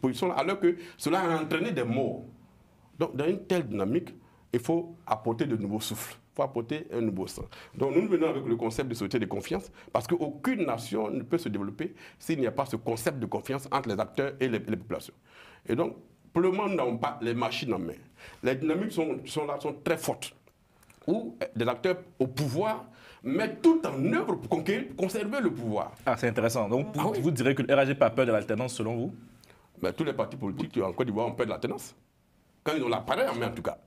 position alors que cela a entraîné des morts. Donc, dans une telle dynamique, il faut apporter de nouveaux souffles. Il faut apporter un nouveau sang. Donc nous venons avec le concept de société de confiance parce qu'aucune nation ne peut se développer s'il n'y a pas ce concept de confiance entre les acteurs et les populations. Et donc, pour le moment, nous n'avons pas les machines en main. Les dynamiques sont très fortes. Où des acteurs au pouvoir mettent tout en œuvre pour conserver le pouvoir. Ah, c'est intéressant. Donc, vous direz que le RAG n'a pas peur de l'alternance, selon vous? Mais tous les partis politiques en Côte d'Ivoire ont peur de l'alternance. Quand ils ont l'appareil en main, en tout cas.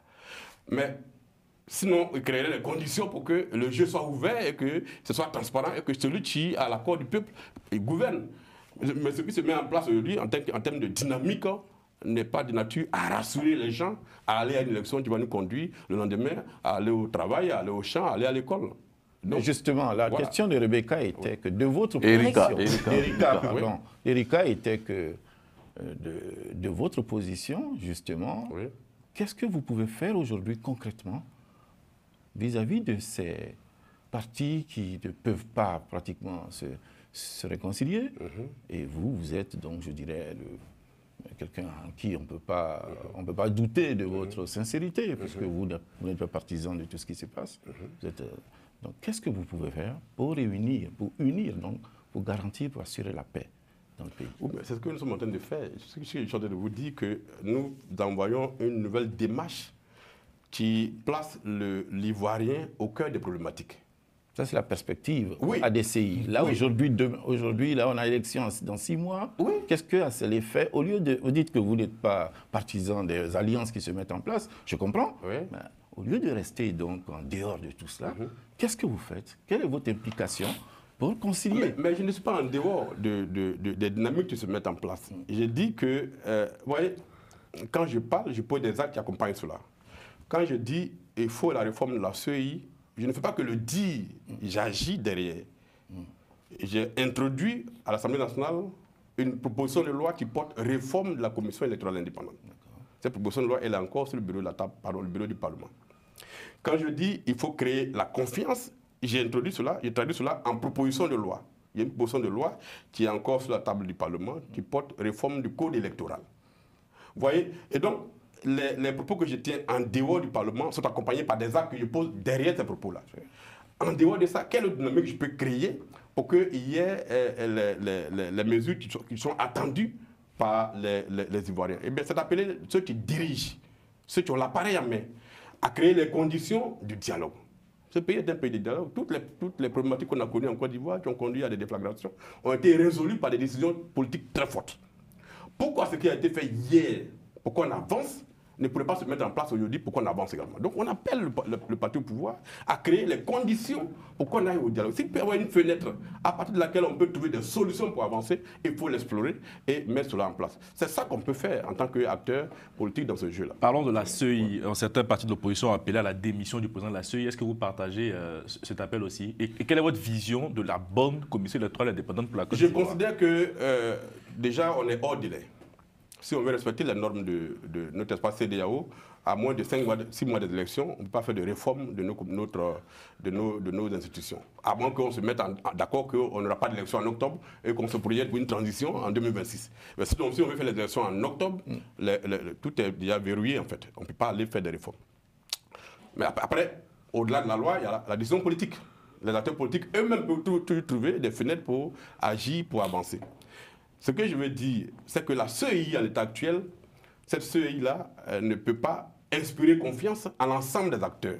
Mais sinon, ils créeraient les conditions pour que le jeu soit ouvert et que ce soit transparent et que celui qui a l'accord du peuple gouverne. Mais ce qui se met en place aujourd'hui en termes de dynamique n'est pas de nature à rassurer les gens à aller à une élection qui va nous conduire le lendemain à aller au travail, à aller au champ, à aller à l'école. Donc, justement, la question de Rebecca était que de votre position, Erika était que de votre position, justement, qu'est-ce que vous pouvez faire aujourd'hui concrètement vis-à-vis de ces partis qui ne peuvent pas pratiquement se réconcilier? Et vous êtes donc, je dirais, quelqu'un en qui on ne peut pas douter de votre sincérité, parce que vous n'êtes pas partisan de tout ce qui se passe. Donc, qu'est-ce que vous pouvez faire pour réunir, pour unir, donc, pour garantir, pour assurer la paix dans le pays? C'est ce que nous sommes en train de faire. Je suis en train de vous dire que nous envoyons une nouvelle démarche qui place l'Ivoirien au cœur des problématiques. Ça, c'est la perspective ADCI. Là, aujourd'hui, là, on a élection dans 6 mois. Qu'est-ce que c'est l'effet? Au lieu de... Vous dites que vous n'êtes pas partisan des alliances qui se mettent en place, je comprends. Mais au lieu de rester donc en dehors de tout cela, qu'est-ce que vous faites? Quelle est votre implication pour concilier? Mais je ne suis pas en dehors des dynamiques qui se mettent en place. Je dis que, vous voyez, quand je parle, je pose des actes qui accompagnent cela. Quand je dis qu'il faut la réforme de la CEI, je ne fais pas que le dire, j'agis derrière. J'ai introduit à l'Assemblée nationale une proposition de loi qui porte réforme de la Commission électorale indépendante. Cette proposition de loi, elle est encore sur le bureau, le bureau du Parlement. Quand je dis qu'il faut créer la confiance, j'ai traduit cela en proposition de loi. Il y a une proposition de loi qui est encore sur la table du Parlement qui porte réforme du code électoral. Vous voyez? Et donc, les propos que je tiens en dehors du Parlement sont accompagnés par des actes que je pose derrière ces propos-là. En dehors de ça, quelle dynamique je peux créer pour qu'il y ait les mesures qui sont attendues par les Ivoiriens? Eh bien, c'est d'appeler ceux qui dirigent, ceux qui ont l'appareil en main, à créer les conditions du dialogue. Ce pays est un pays de dialogue. Toutes les problématiques qu'on a connues en Côte d'Ivoire, qui ont conduit à des déflagrations, ont été résolues par des décisions politiques très fortes. Pourquoi ce qui a été fait hier, pourquoi on avance, ne pourrait pas se mettre en place aujourd'hui pour qu'on avance également. Donc on appelle le parti au pouvoir à créer les conditions pour qu'on aille au dialogue. S'il peut y avoir une fenêtre à partir de laquelle on peut trouver des solutions pour avancer, il faut l'explorer et mettre cela en place. C'est ça qu'on peut faire en tant qu'acteur politique dans ce jeu-là. Parlons de la CEI. Certains partis de l'opposition ont appelé à la démission du président de la CEI. Est-ce que vous partagez cet appel aussi? Et quelle est votre vision de la bonne commission électorale indépendante pour la Côte d'Ivoire? Je considère que déjà on est hors délai. Si on veut respecter les normes de notre espace CEDEAO, à moins de 6 mois des élections, on ne peut pas faire de réforme de nos institutions. À moins qu'on se mette d'accord qu'on n'aura pas d'élection en octobre et qu'on se projette pour une transition en 2026. Mais sinon, si on veut faire les élections en octobre, tout est déjà verrouillé en fait. On ne peut pas aller faire des réformes. Mais après, au-delà de la loi, il y a la décision politique. Les acteurs politiques eux-mêmes peuvent trouver des fenêtres pour agir, pour avancer. Ce que je veux dire, c'est que la CEI à l'état actuel, cette CEI-là ne peut pas inspirer confiance à l'ensemble des acteurs.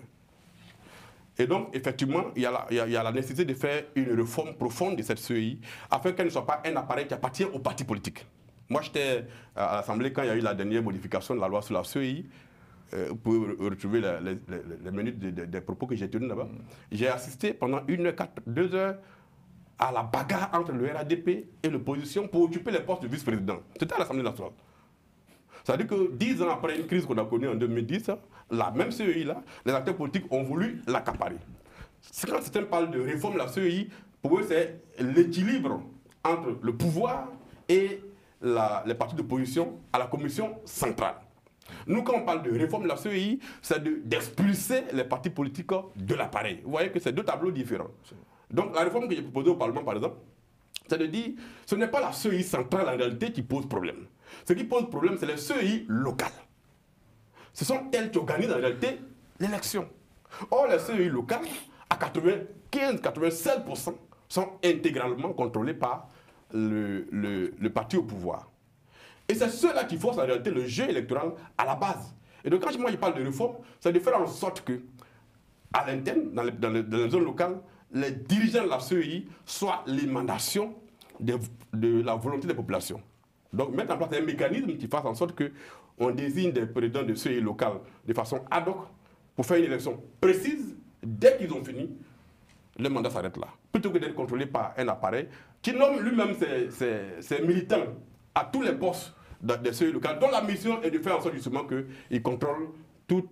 Et donc, effectivement, il y a la nécessité de faire une réforme profonde de cette CEI afin qu'elle ne soit pas un appareil qui appartient aux partis politiques. Moi, j'étais à l'Assemblée quand il y a eu la dernière modification de la loi sur la CEI, pour retrouver les minutes des propos que j'ai tenus là-bas. J'ai assisté pendant 2 heures à la bagarre entre le RADP et l'opposition pour occuper les postes de vice-président. C'était à l'Assemblée nationale. C'est-à-dire que 10 ans après une crise qu'on a connue en 2010, la même CEI-là, les acteurs politiques ont voulu l'accaparer. Quand certains parlent de réforme de la CEI, pour eux, c'est l'équilibre entre le pouvoir et les partis d'opposition à la commission centrale. Nous, quand on parle de réforme de la CEI, c'est d'expulser les partis politiques de l'appareil. Vous voyez que c'est deux tableaux différents. Donc, la réforme que j'ai proposée au Parlement, par exemple, c'est de dire ce n'est pas la CEI centrale en réalité qui pose problème. Ce qui pose problème, c'est les CEI locales. Ce sont elles qui organisent en réalité l'élection. Or, les CEI locales, à 95-96%, sont intégralement contrôlées par le parti au pouvoir. Et c'est ceux-là qui forcent en réalité le jeu électoral à la base. Et donc, quand moi je parle de réforme, c'est de faire en sorte que, à l'interne, dans les zones locales, les dirigeants de la CEI soient l'émanation de la volonté des populations. Donc, mettre en place un mécanisme qui fasse en sorte qu'on désigne des présidents de CEI locales de façon ad hoc pour faire une élection précise. Dès qu'ils ont fini, le mandat s'arrête là. Plutôt que d'être contrôlé par un appareil qui nomme lui-même ses militants à tous les postes des CEI locales, dont la mission est de faire en sorte justement qu'ils contrôlent tout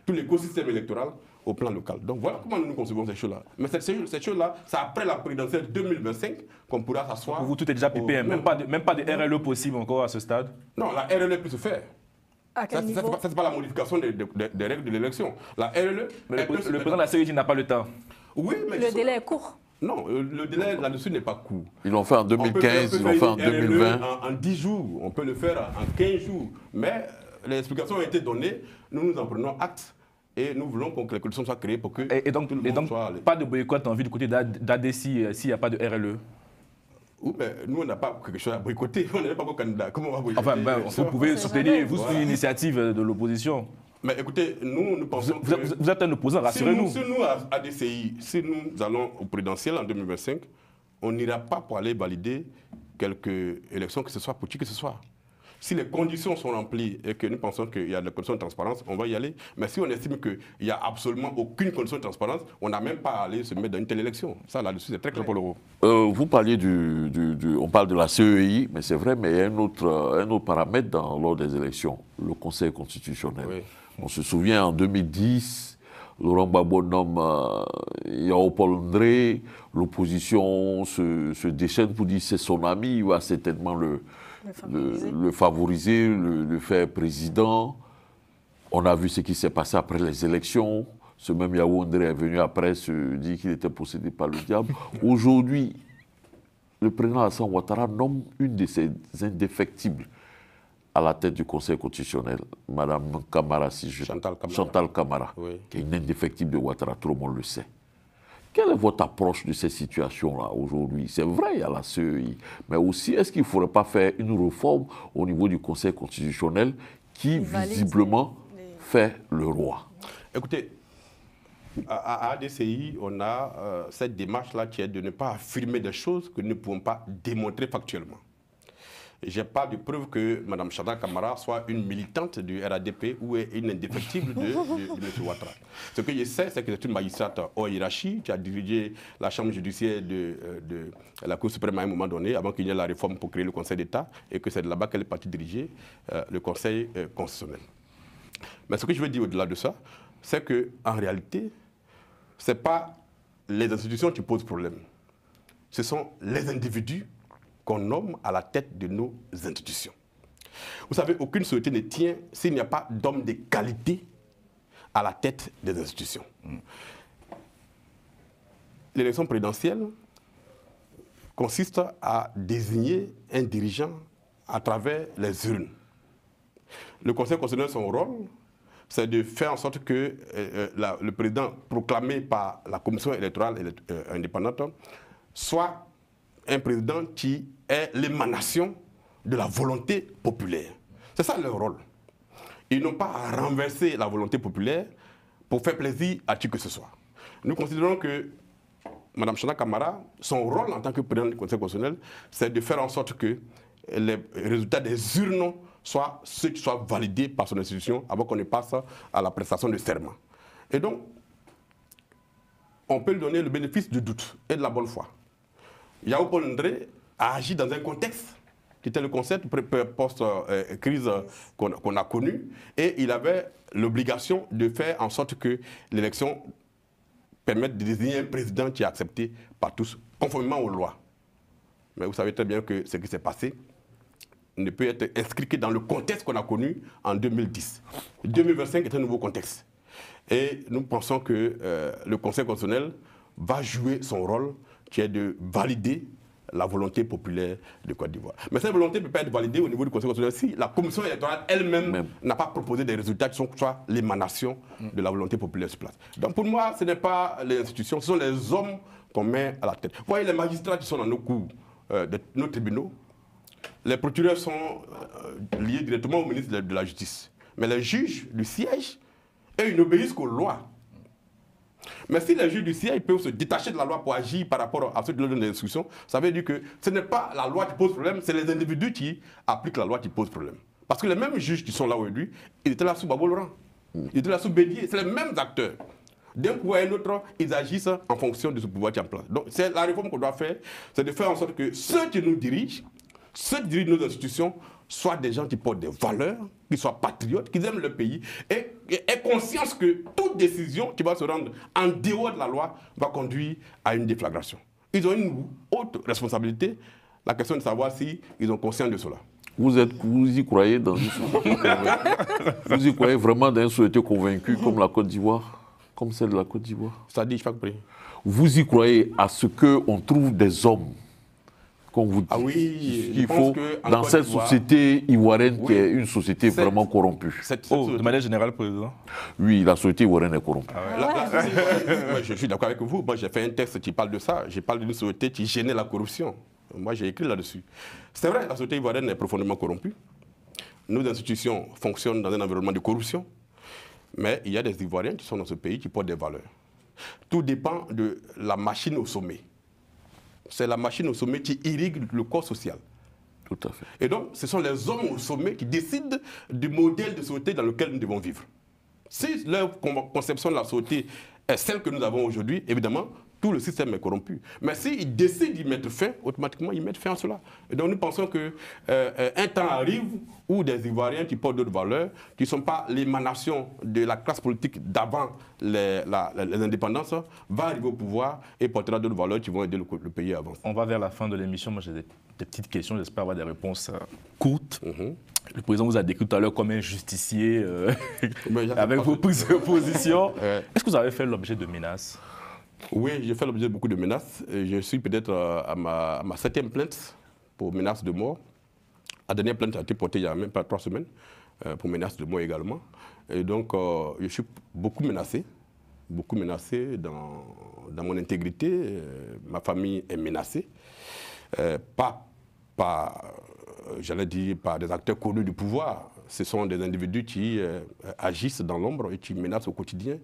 l'écosystème électoral au plan local. Donc voilà comment nous concevons ces choses-là. Mais ces choses-là, c'est après la présidentielle 2025 qu'on pourra s'asseoir. Pour vous, tout est déjà PPM, même pas de RLE possible encore à ce stade? Non, la RLE peut se faire. À quel niveau? Ça, c'est pas la modification des règles de l'élection. La RLE... Mais le président de la CEI n'a pas le temps. Oui, mais... Le délai est court. Non, le délai là-dessus n'est pas court. Ils l'ont fait en 2015, ils l'ont fait en 2020. En 10 jours, on peut le faire en 15 jours. Mais les explications ont été données, nous en prenons acte et nous voulons que les conditions soient créées pour que... Et donc pas de boycott en vue du côté d'ADC s'il n'y a pas de RLE? Oui, mais nous, on n'a pas quelque chose à boycotter. On n'est pas vos candidats. Comment on va boycotter? Enfin, vous pouvez soutenir, vous soutenez l'initiative de l'opposition. Mais écoutez, nous pensons que... Vous êtes un opposant, rassurez-nous. Si nous, à ADCI, si nous allons au présidentiel en 2025, on n'ira pas pour aller valider quelques élections, que ce soit pour qui que ce soit. Si les conditions sont remplies et que nous pensons qu'il y a des conditions de transparence, on va y aller. Mais si on estime qu'il n'y a absolument aucune condition de transparence, on n'a même pas à aller se mettre dans une telle élection. Ça, là-dessus, c'est très clair pour l'euro. Vous parliez on parle de la CEI, mais c'est vrai, mais il y a un autre paramètre lors des élections, le Conseil constitutionnel. Oui. On se souvient, en 2010, Laurent Gbagbo nomme Yao Paul Ndré, l'opposition se déchaîne pour dire que c'est son ami, il va certainement le favoriser, le faire président. On a vu ce qui s'est passé après les élections. Ce même Yao Ndré est venu après se dire qu'il était possédé par le diable. Aujourd'hui, le président Alassane Ouattara nomme une de ses indéfectibles à la tête du Conseil constitutionnel, Mme Camara, Chantal Camara, oui, qui est une indéfectible de Ouattara, tout le monde le sait. Quelle est votre approche de ces situations-là aujourd'hui? C'est vrai, il y a la CEI, mais aussi, est-ce qu'il ne faudrait pas faire une réforme au niveau du Conseil constitutionnel qui, visiblement, fait le roi? Écoutez, à ADCI, on a cette démarche-là qui est de ne pas affirmer des choses que nous ne pouvons pas démontrer factuellement. Je n'ai pas de preuve que Mme Chantal Camara soit une militante du RADP ou une indéfectible de M. Ouattara. Ce que je sais, c'est que c'est une magistrate hors hiérarchie qui a dirigé la chambre judiciaire de la Cour suprême à un moment donné, avant qu'il y ait la réforme pour créer le Conseil d'État, et que c'est de là-bas qu'elle est partie diriger le Conseil constitutionnel. Mais ce que je veux dire au-delà de ça, c'est qu'en réalité, ce n'est pas les institutions qui posent problème. Ce sont les individus qu'on nomme à la tête de nos institutions. Vous savez, aucune société ne tient s'il n'y a pas d'hommes de qualité à la tête des institutions. L'élection présidentielle consiste à désigner un dirigeant à travers les urnes. Le Conseil constitutionnel, son rôle, c'est de faire en sorte que le président proclamé par la Commission électorale indépendante soit un président qui est l'émanation de la volonté populaire. C'est ça leur rôle. Ils n'ont pas à renverser la volonté populaire pour faire plaisir à qui que ce soit. Nous considérons que Mme Chantal Camara, son rôle en tant que président du Conseil constitutionnel, c'est de faire en sorte que les résultats des urnes soient ceux qui soient validés par son institution avant qu'on ne passe à la prestation de serment. Et donc, on peut lui donner le bénéfice du doute et de la bonne foi. Yao Paul Ndré a agi dans un contexte qui était le concept post-crise qu'on a connu, et il avait l'obligation de faire en sorte que l'élection permette de désigner un président qui est accepté par tous, conformément aux lois. Mais vous savez très bien que ce qui s'est passé ne peut être inscrit que dans le contexte qu'on a connu en 2010. 2025 est un nouveau contexte. Et nous pensons que le Conseil constitutionnel va jouer son rôle, qui est de valider la volonté populaire de Côte d'Ivoire. Mais cette volonté ne peut pas être validée au niveau du Conseil constitutionnel si la commission électorale elle-même n'a pas proposé des résultats qui sont soit l'émanation de la volonté populaire sur place. Donc pour moi, ce n'est pas les institutions, ce sont les hommes qu'on met à la tête. Vous voyez les magistrats qui sont dans nos cours, de nos tribunaux, les procureurs sont liés directement au ministre de la Justice. Mais les juges du siège, eux, ils n'obéissent qu'aux lois. Mais si les juges du siège peuvent se détacher de la loi pour agir par rapport à ceux de l'instruction, ça veut dire que ce n'est pas la loi qui pose problème, c'est les individus qui appliquent la loi qui pose problème. Parce que les mêmes juges qui sont là aujourd'hui, ils étaient là sous Babo Laurent, ils étaient là sous Bédier, c'est les mêmes acteurs. D'un coup à un autre, ils agissent en fonction de ce pouvoir qui est en place. Donc c'est la réforme qu'on doit faire, c'est de faire en sorte que ceux qui nous dirigent, ceux qui dirigent nos institutions, soient des gens qui portent des valeurs, qui soient patriotes, qui aiment le pays et aient conscience que toute décision qui va se rendre en dehors de la loi va conduire à une déflagration. Ils ont une haute responsabilité. La question est de savoir s'ils ont conscience de cela. Vous y croyez dans une société vous y croyez vraiment dans une société convaincue comme la Côte d'Ivoire, comme celle de la Côte d'Ivoire? Ça dit, je n'ai pas compris. Vous y croyez à ce qu'on trouve des hommes, qu'on vous dit, oui, qu'il faut dans cette société ivoirienne qui est une société vraiment corrompue? De manière générale, Président? Oui, la société ivoirienne est corrompue. Je suis d'accord avec vous. Moi, j'ai fait un texte qui parle de ça. Je parle d'une société qui gênait la corruption. Moi, j'ai écrit là-dessus. C'est vrai, la société ivoirienne est profondément corrompue. Nos institutions fonctionnent dans un environnement de corruption. Mais il y a des Ivoiriens qui sont dans ce pays qui portent des valeurs. Tout dépend de la machine au sommet. C'est la machine au sommet qui irrigue le corps social. Tout à fait. Et donc, ce sont les hommes au sommet qui décident du modèle de société dans lequel nous devons vivre. Si leur conception de la société est celle que nous avons aujourd'hui, évidemment, tout le système est corrompu. Mais s'ils décident d'y mettre fin, automatiquement, ils mettent fin à cela. Et donc, nous pensons qu'un temps arrive où des Ivoiriens qui portent d'autres valeurs, qui ne sont pas l'émanation de la classe politique d'avant les indépendances, va arriver au pouvoir et portera d'autres valeurs qui vont aider le pays à avancer. On va vers la fin de l'émission. Moi, j'ai des petites questions. J'espère avoir des réponses courtes. Le président vous a décrit tout à l'heure comme un justicier avec vos prises de position. Est-ce que vous avez fait l'objet de menaces? Oui, j'ai fait l'objet de beaucoup de menaces. Je suis peut-être à ma 7e plainte pour menaces de mort. La dernière plainte a été portée il n'y a même pas 3 semaines pour menaces de mort également. Et donc, je suis beaucoup menacé dans mon intégrité. Ma famille est menacée. J'allais dire, par des acteurs connus du pouvoir. Ce sont des individus qui agissent dans l'ombre et qui menacent au quotidien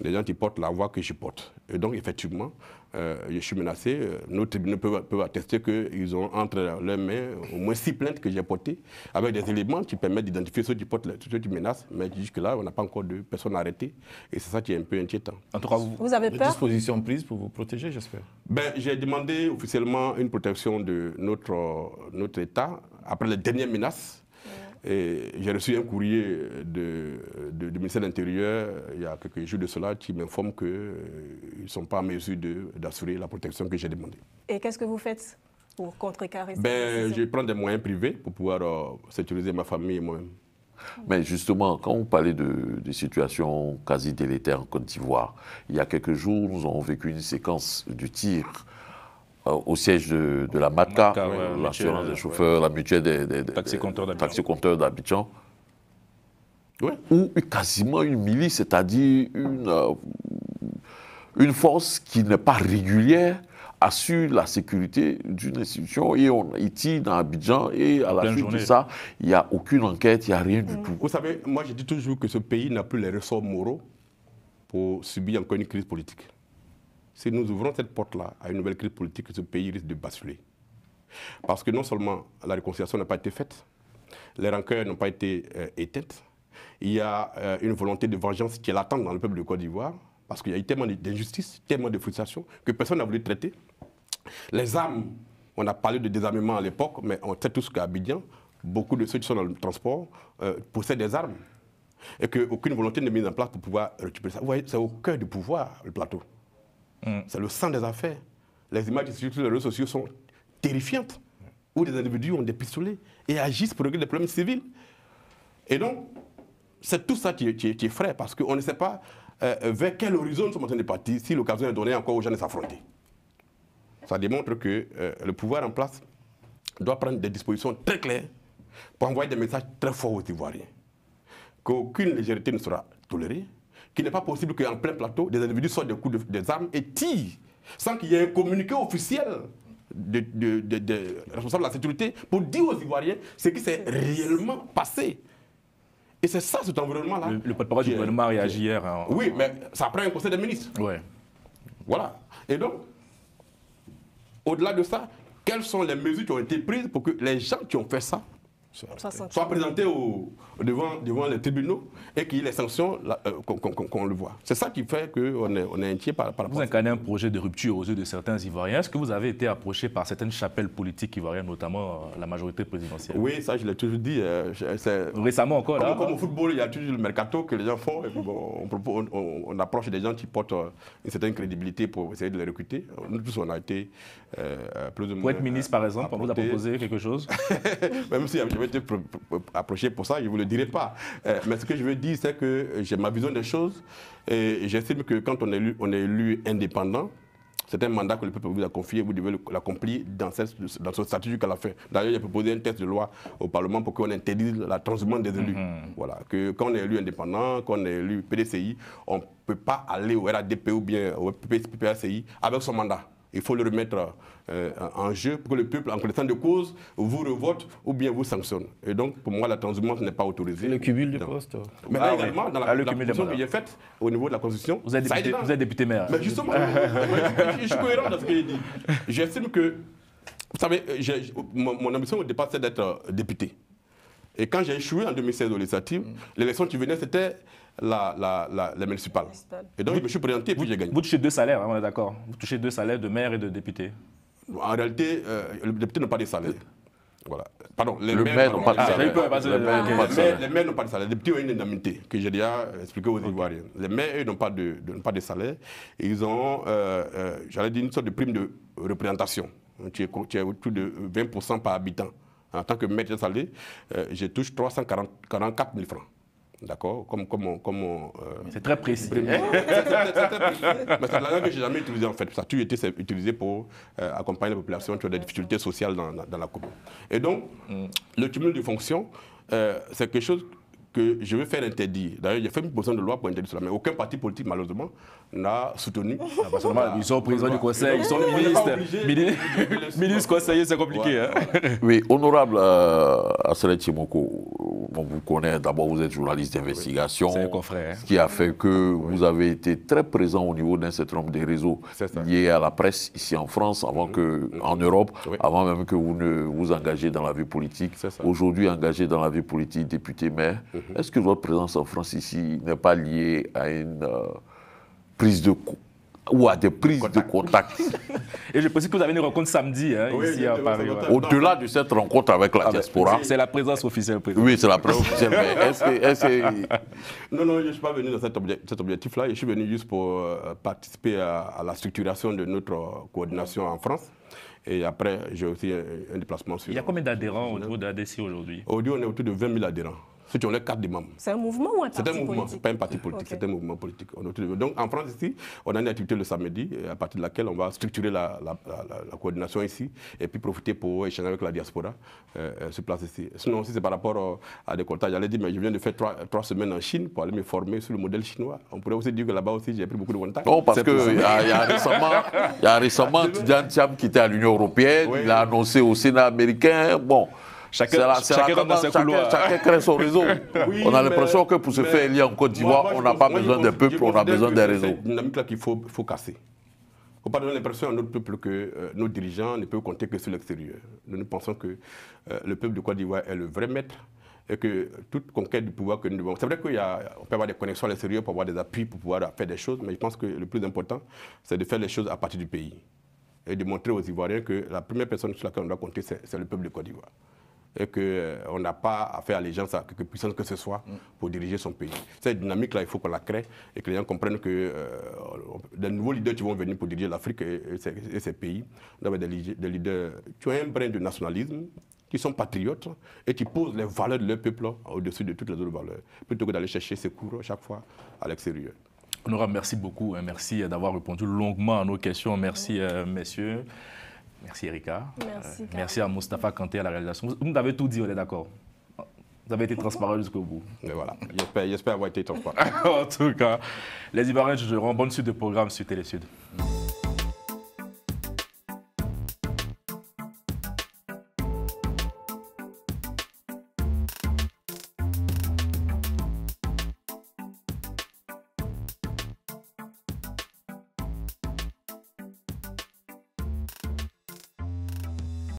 les gens qui portent la voix que je porte. Et donc, effectivement, je suis menacé. Nos tribunaux peuvent attester qu'ils ont entre leurs mains au moins 6 plaintes que j'ai portées, avec des éléments qui permettent d'identifier ceux qui menacent. Mais jusque-là, on n'a pas encore de personnes arrêtées. Et c'est ça qui est un peu inquiétant. En tout cas, vous avez peur? Des dispositions prises pour vous protéger, j'espère? J'ai demandé officiellement une protection de notre État après les dernières menaces. Et j'ai reçu un courrier du ministère de l'Intérieur il y a quelques jours de cela qui m'informe qu'ils ne sont pas en mesure d'assurer la protection que j'ai demandée. Et qu'est-ce que vous faites pour contrecarrer ça? Je prends des moyens privés pour pouvoir sécuriser ma famille et moi-même. Mais justement, quand on parlait de situations quasi délétères en Côte d'Ivoire, il y a quelques jours, nous avons vécu une séquence du tir au siège de la MATCA, l'assurance des chauffeurs, la mutuelle des taxi-compteurs d'Abidjan, où quasiment une milice, c'est-à-dire une force qui n'est pas régulière, assure la sécurité d'une institution et il tire dans Abidjan et à la suite de ça, il n'y a aucune enquête, il n'y a rien du tout. Vous savez, moi je dis toujours que ce pays n'a plus les ressorts moraux pour subir encore une crise politique. Si nous ouvrons cette porte-là à une nouvelle crise politique, ce pays risque de basculer. Parce que non seulement la réconciliation n'a pas été faite, les rancœurs n'ont pas été éteintes, il y a une volonté de vengeance qui est latente dans le peuple de Côte d'Ivoire, parce qu'il y a eu tellement d'injustice, tellement de frustration, que personne n'a voulu traiter. Les armes On a parlé de désarmement à l'époque, mais on sait tous qu'à Abidjan, beaucoup de ceux qui sont dans le transport possèdent des armes. Et qu'aucune volonté n'est mise en place pour pouvoir récupérer ça. Vous voyez, c'est au cœur du pouvoir, le plateau. C'est le sang des affaires. Les images qui circulent sur les réseaux sociaux sont terrifiantes, où des individus ont des pistolets et agissent pour régler des problèmes civils. Et donc, c'est tout ça qui est frais, parce qu'on ne sait pas vers quel horizon nous sommes en train de partir, si l'occasion est donnée encore aux gens de s'affronter. Ça démontre que le pouvoir en place doit prendre des dispositions très claires pour envoyer des messages très forts aux Ivoiriens. Qu'aucune légèreté ne sera tolérée, qu'il n'est pas possible qu'en plein plateau, des individus sortent des armes et tirent, sans qu'il y ait un communiqué officiel des responsables de la sécurité pour dire aux Ivoiriens ce qui s'est réellement passé. Et c'est ça, cet environnement-là. Le porte-parole du gouvernement a réagi hier. Hein. Oui, mais ça prend un conseil des ministres. Ouais. Voilà. Et donc, au-delà de ça, quelles sont les mesures qui ont été prises pour que les gens qui ont fait ça soient présentés devant les tribunaux et qu'il y ait les sanctions qu'on le voit. C'est ça qui fait qu'on est inquiet par rapport à ça. Vous incarnez un projet de rupture aux yeux de certains Ivoiriens. Est-ce que vous avez été approché par certaines chapelles politiques ivoiriennes, notamment la majorité présidentielle? Oui, ça je l'ai toujours dit. Récemment encore, là. Comme au football, il y a toujours le mercato que les gens font. Et puis bon, on approche des gens qui portent une certaine crédibilité pour essayer de les recruter. Nous tous, on a été plus ou moins... Pour être ministre, par exemple, on vous a proposé quelque chose? Même si j'avais été approché pour ça, je ne vous le dirai pas. Mais ce que je veux dire, c'est que j'ai ma vision des choses. Et j'estime que quand on est élu indépendant, c'est un mandat que le peuple vous a confié, vous devez l'accomplir dans ce statut qu'elle a fait. D'ailleurs, j'ai proposé un texte de loi au Parlement pour qu'on interdise la transhumance des élus. Voilà, que quand on est élu indépendant, quand on est élu PDCI, on ne peut pas aller au RADP ou bien au PPACI avec son mandat. Il faut le remettre en jeu pour que le peuple, en connaissant de cause, vous revote ou bien vous sanctionne. Et donc, pour moi, la transhumance n'est pas autorisée. Le cumul de postes. Mais également, dans la constitution que j'ai faite, au niveau de la Constitution, vous êtes député maire. Mais justement, je suis cohérent dans ce que j'ai dit. J'estime que, vous savez, mon ambition au départ, c'est d'être député. Et quand j'ai échoué en 2016 aux législatives, l'élection qui venait, c'était les municipales. Et donc, je me suis présenté et puis j'ai gagné. Vous touchez 2 salaires, hein, on est d'accord? Vous touchez 2 salaires de maire et de député? En réalité, le député n'a pas de salaire. Voilà. Pardon, les maires n'ont pas de salaire. Les maires n'ont pas de salaire. Les députés ont une indemnité que j'ai déjà expliqué aux Ivoiriens. Les maires, eux, n'ont pas de salaire. Et ils ont, j'allais dire, une sorte de prime de représentation. Tu es autour de 20% par habitant. En tant que maître salé, je touche 344 000 francs. D'accord, c'est très précis. C'est de l'argent que je n'ai jamais utilisé en fait. Ça a toujours été utilisé pour accompagner la population qui a des difficultés sociales dans la commune. Et donc, le cumul de fonctions, c'est quelque chose que je veux faire interdire. D'ailleurs, j'ai fait une proposition de loi pour interdire cela, mais aucun parti politique, malheureusement, n'a soutenu. Ils sont présidents du conseil, ils sont ministres. Ministres, conseillers, c'est compliqué. Hein. Oui, honorable Asselet Tchimoko, on vous connaît, d'abord vous êtes journaliste d'investigation. C'est un confrère. Ce qui a fait que vous avez été très présent au niveau d'un certain nombre de réseaux liés à la presse ici en France, avant en Europe, avant même que vous ne vous engagez dans la vie politique. Aujourd'hui, engagé dans la vie politique, député maire. Est-ce que votre présence en France ici n'est pas liée à une prise de ou à des prises de contact? Et je précise que vous avez une rencontre samedi ici à Paris. Au-delà de cette rencontre avec la diaspora. C'est la présence officielle. Oui, c'est la présence officielle. Mais Non, je ne suis pas venu dans cet objectif-là. Je suis venu juste pour participer à la structuration de notre coordination en France. Et après, j'ai aussi un déplacement sur... Il y a combien d'adhérents au niveau de l'ADC aujourd'hui? Aujourd'hui, on est autour de 20 000 adhérents. Ceux qui ont les cartes des membres. C'est un mouvement ou un parti politique? C'est un mouvement, ce n'est pas un parti politique, c'est un mouvement politique. Donc en France ici, on a une activité le samedi, à partir de laquelle on va structurer la coordination ici, et puis profiter pour échanger avec la diaspora sur place ici. Sinon aussi c'est par rapport à des contacts. J'allais dire, mais je viens de faire 3 semaines en Chine pour aller me former sur le modèle chinois. On pourrait aussi dire que là-bas aussi j'ai pris beaucoup de contacts. Non, parce qu'il y a récemment Tidjane Thiam qui était à l'Union européenne, il a annoncé au Sénat américain, bon... Chacun crée son réseau. Oui, on a l'impression que pour se faire élire en Côte d'Ivoire, on n'a pas besoin des peuples, on a besoin des réseaux. C'est une dynamique-là qu'il faut casser. Il ne faut pas donner l'impression à notre peuple que nos dirigeants ne peuvent compter que sur l'extérieur. Nous pensons que le peuple de Côte d'Ivoire est le vrai maître et que toute conquête du pouvoir que nous devons... C'est vrai qu'on peut avoir des connexions à l'extérieur pour avoir des appuis, pour pouvoir faire des choses, mais je pense que le plus important, c'est de faire les choses à partir du pays. et de montrer aux Ivoiriens que la première personne sur laquelle on doit compter, c'est le peuple de Côte d'Ivoire. Et qu'on n'a pas à faire allégeance à quelque puissance que ce soit pour diriger son pays. Cette dynamique-là, il faut qu'on la crée et que les gens comprennent que des nouveaux leaders qui vont venir pour diriger l'Afrique et ses pays doivent être des leaders qui ont un brin de nationalisme, qui sont patriotes et qui posent les valeurs de leur peuple au-dessus de toutes les autres valeurs, plutôt que d'aller chercher secours chaque fois à l'extérieur. Honorable, merci beaucoup. Merci d'avoir répondu longuement à nos questions. Merci, messieurs. Merci, Erika. Merci, merci à Moustapha Kanté à la réalisation. Vous nous avez tout dit, on est d'accord. Vous avez été transparent jusqu'au bout. Et voilà, j'espère avoir été transparent. En tout cas, les Ivoiriens jugeront. Bonne suite de programme sur Télé Sud.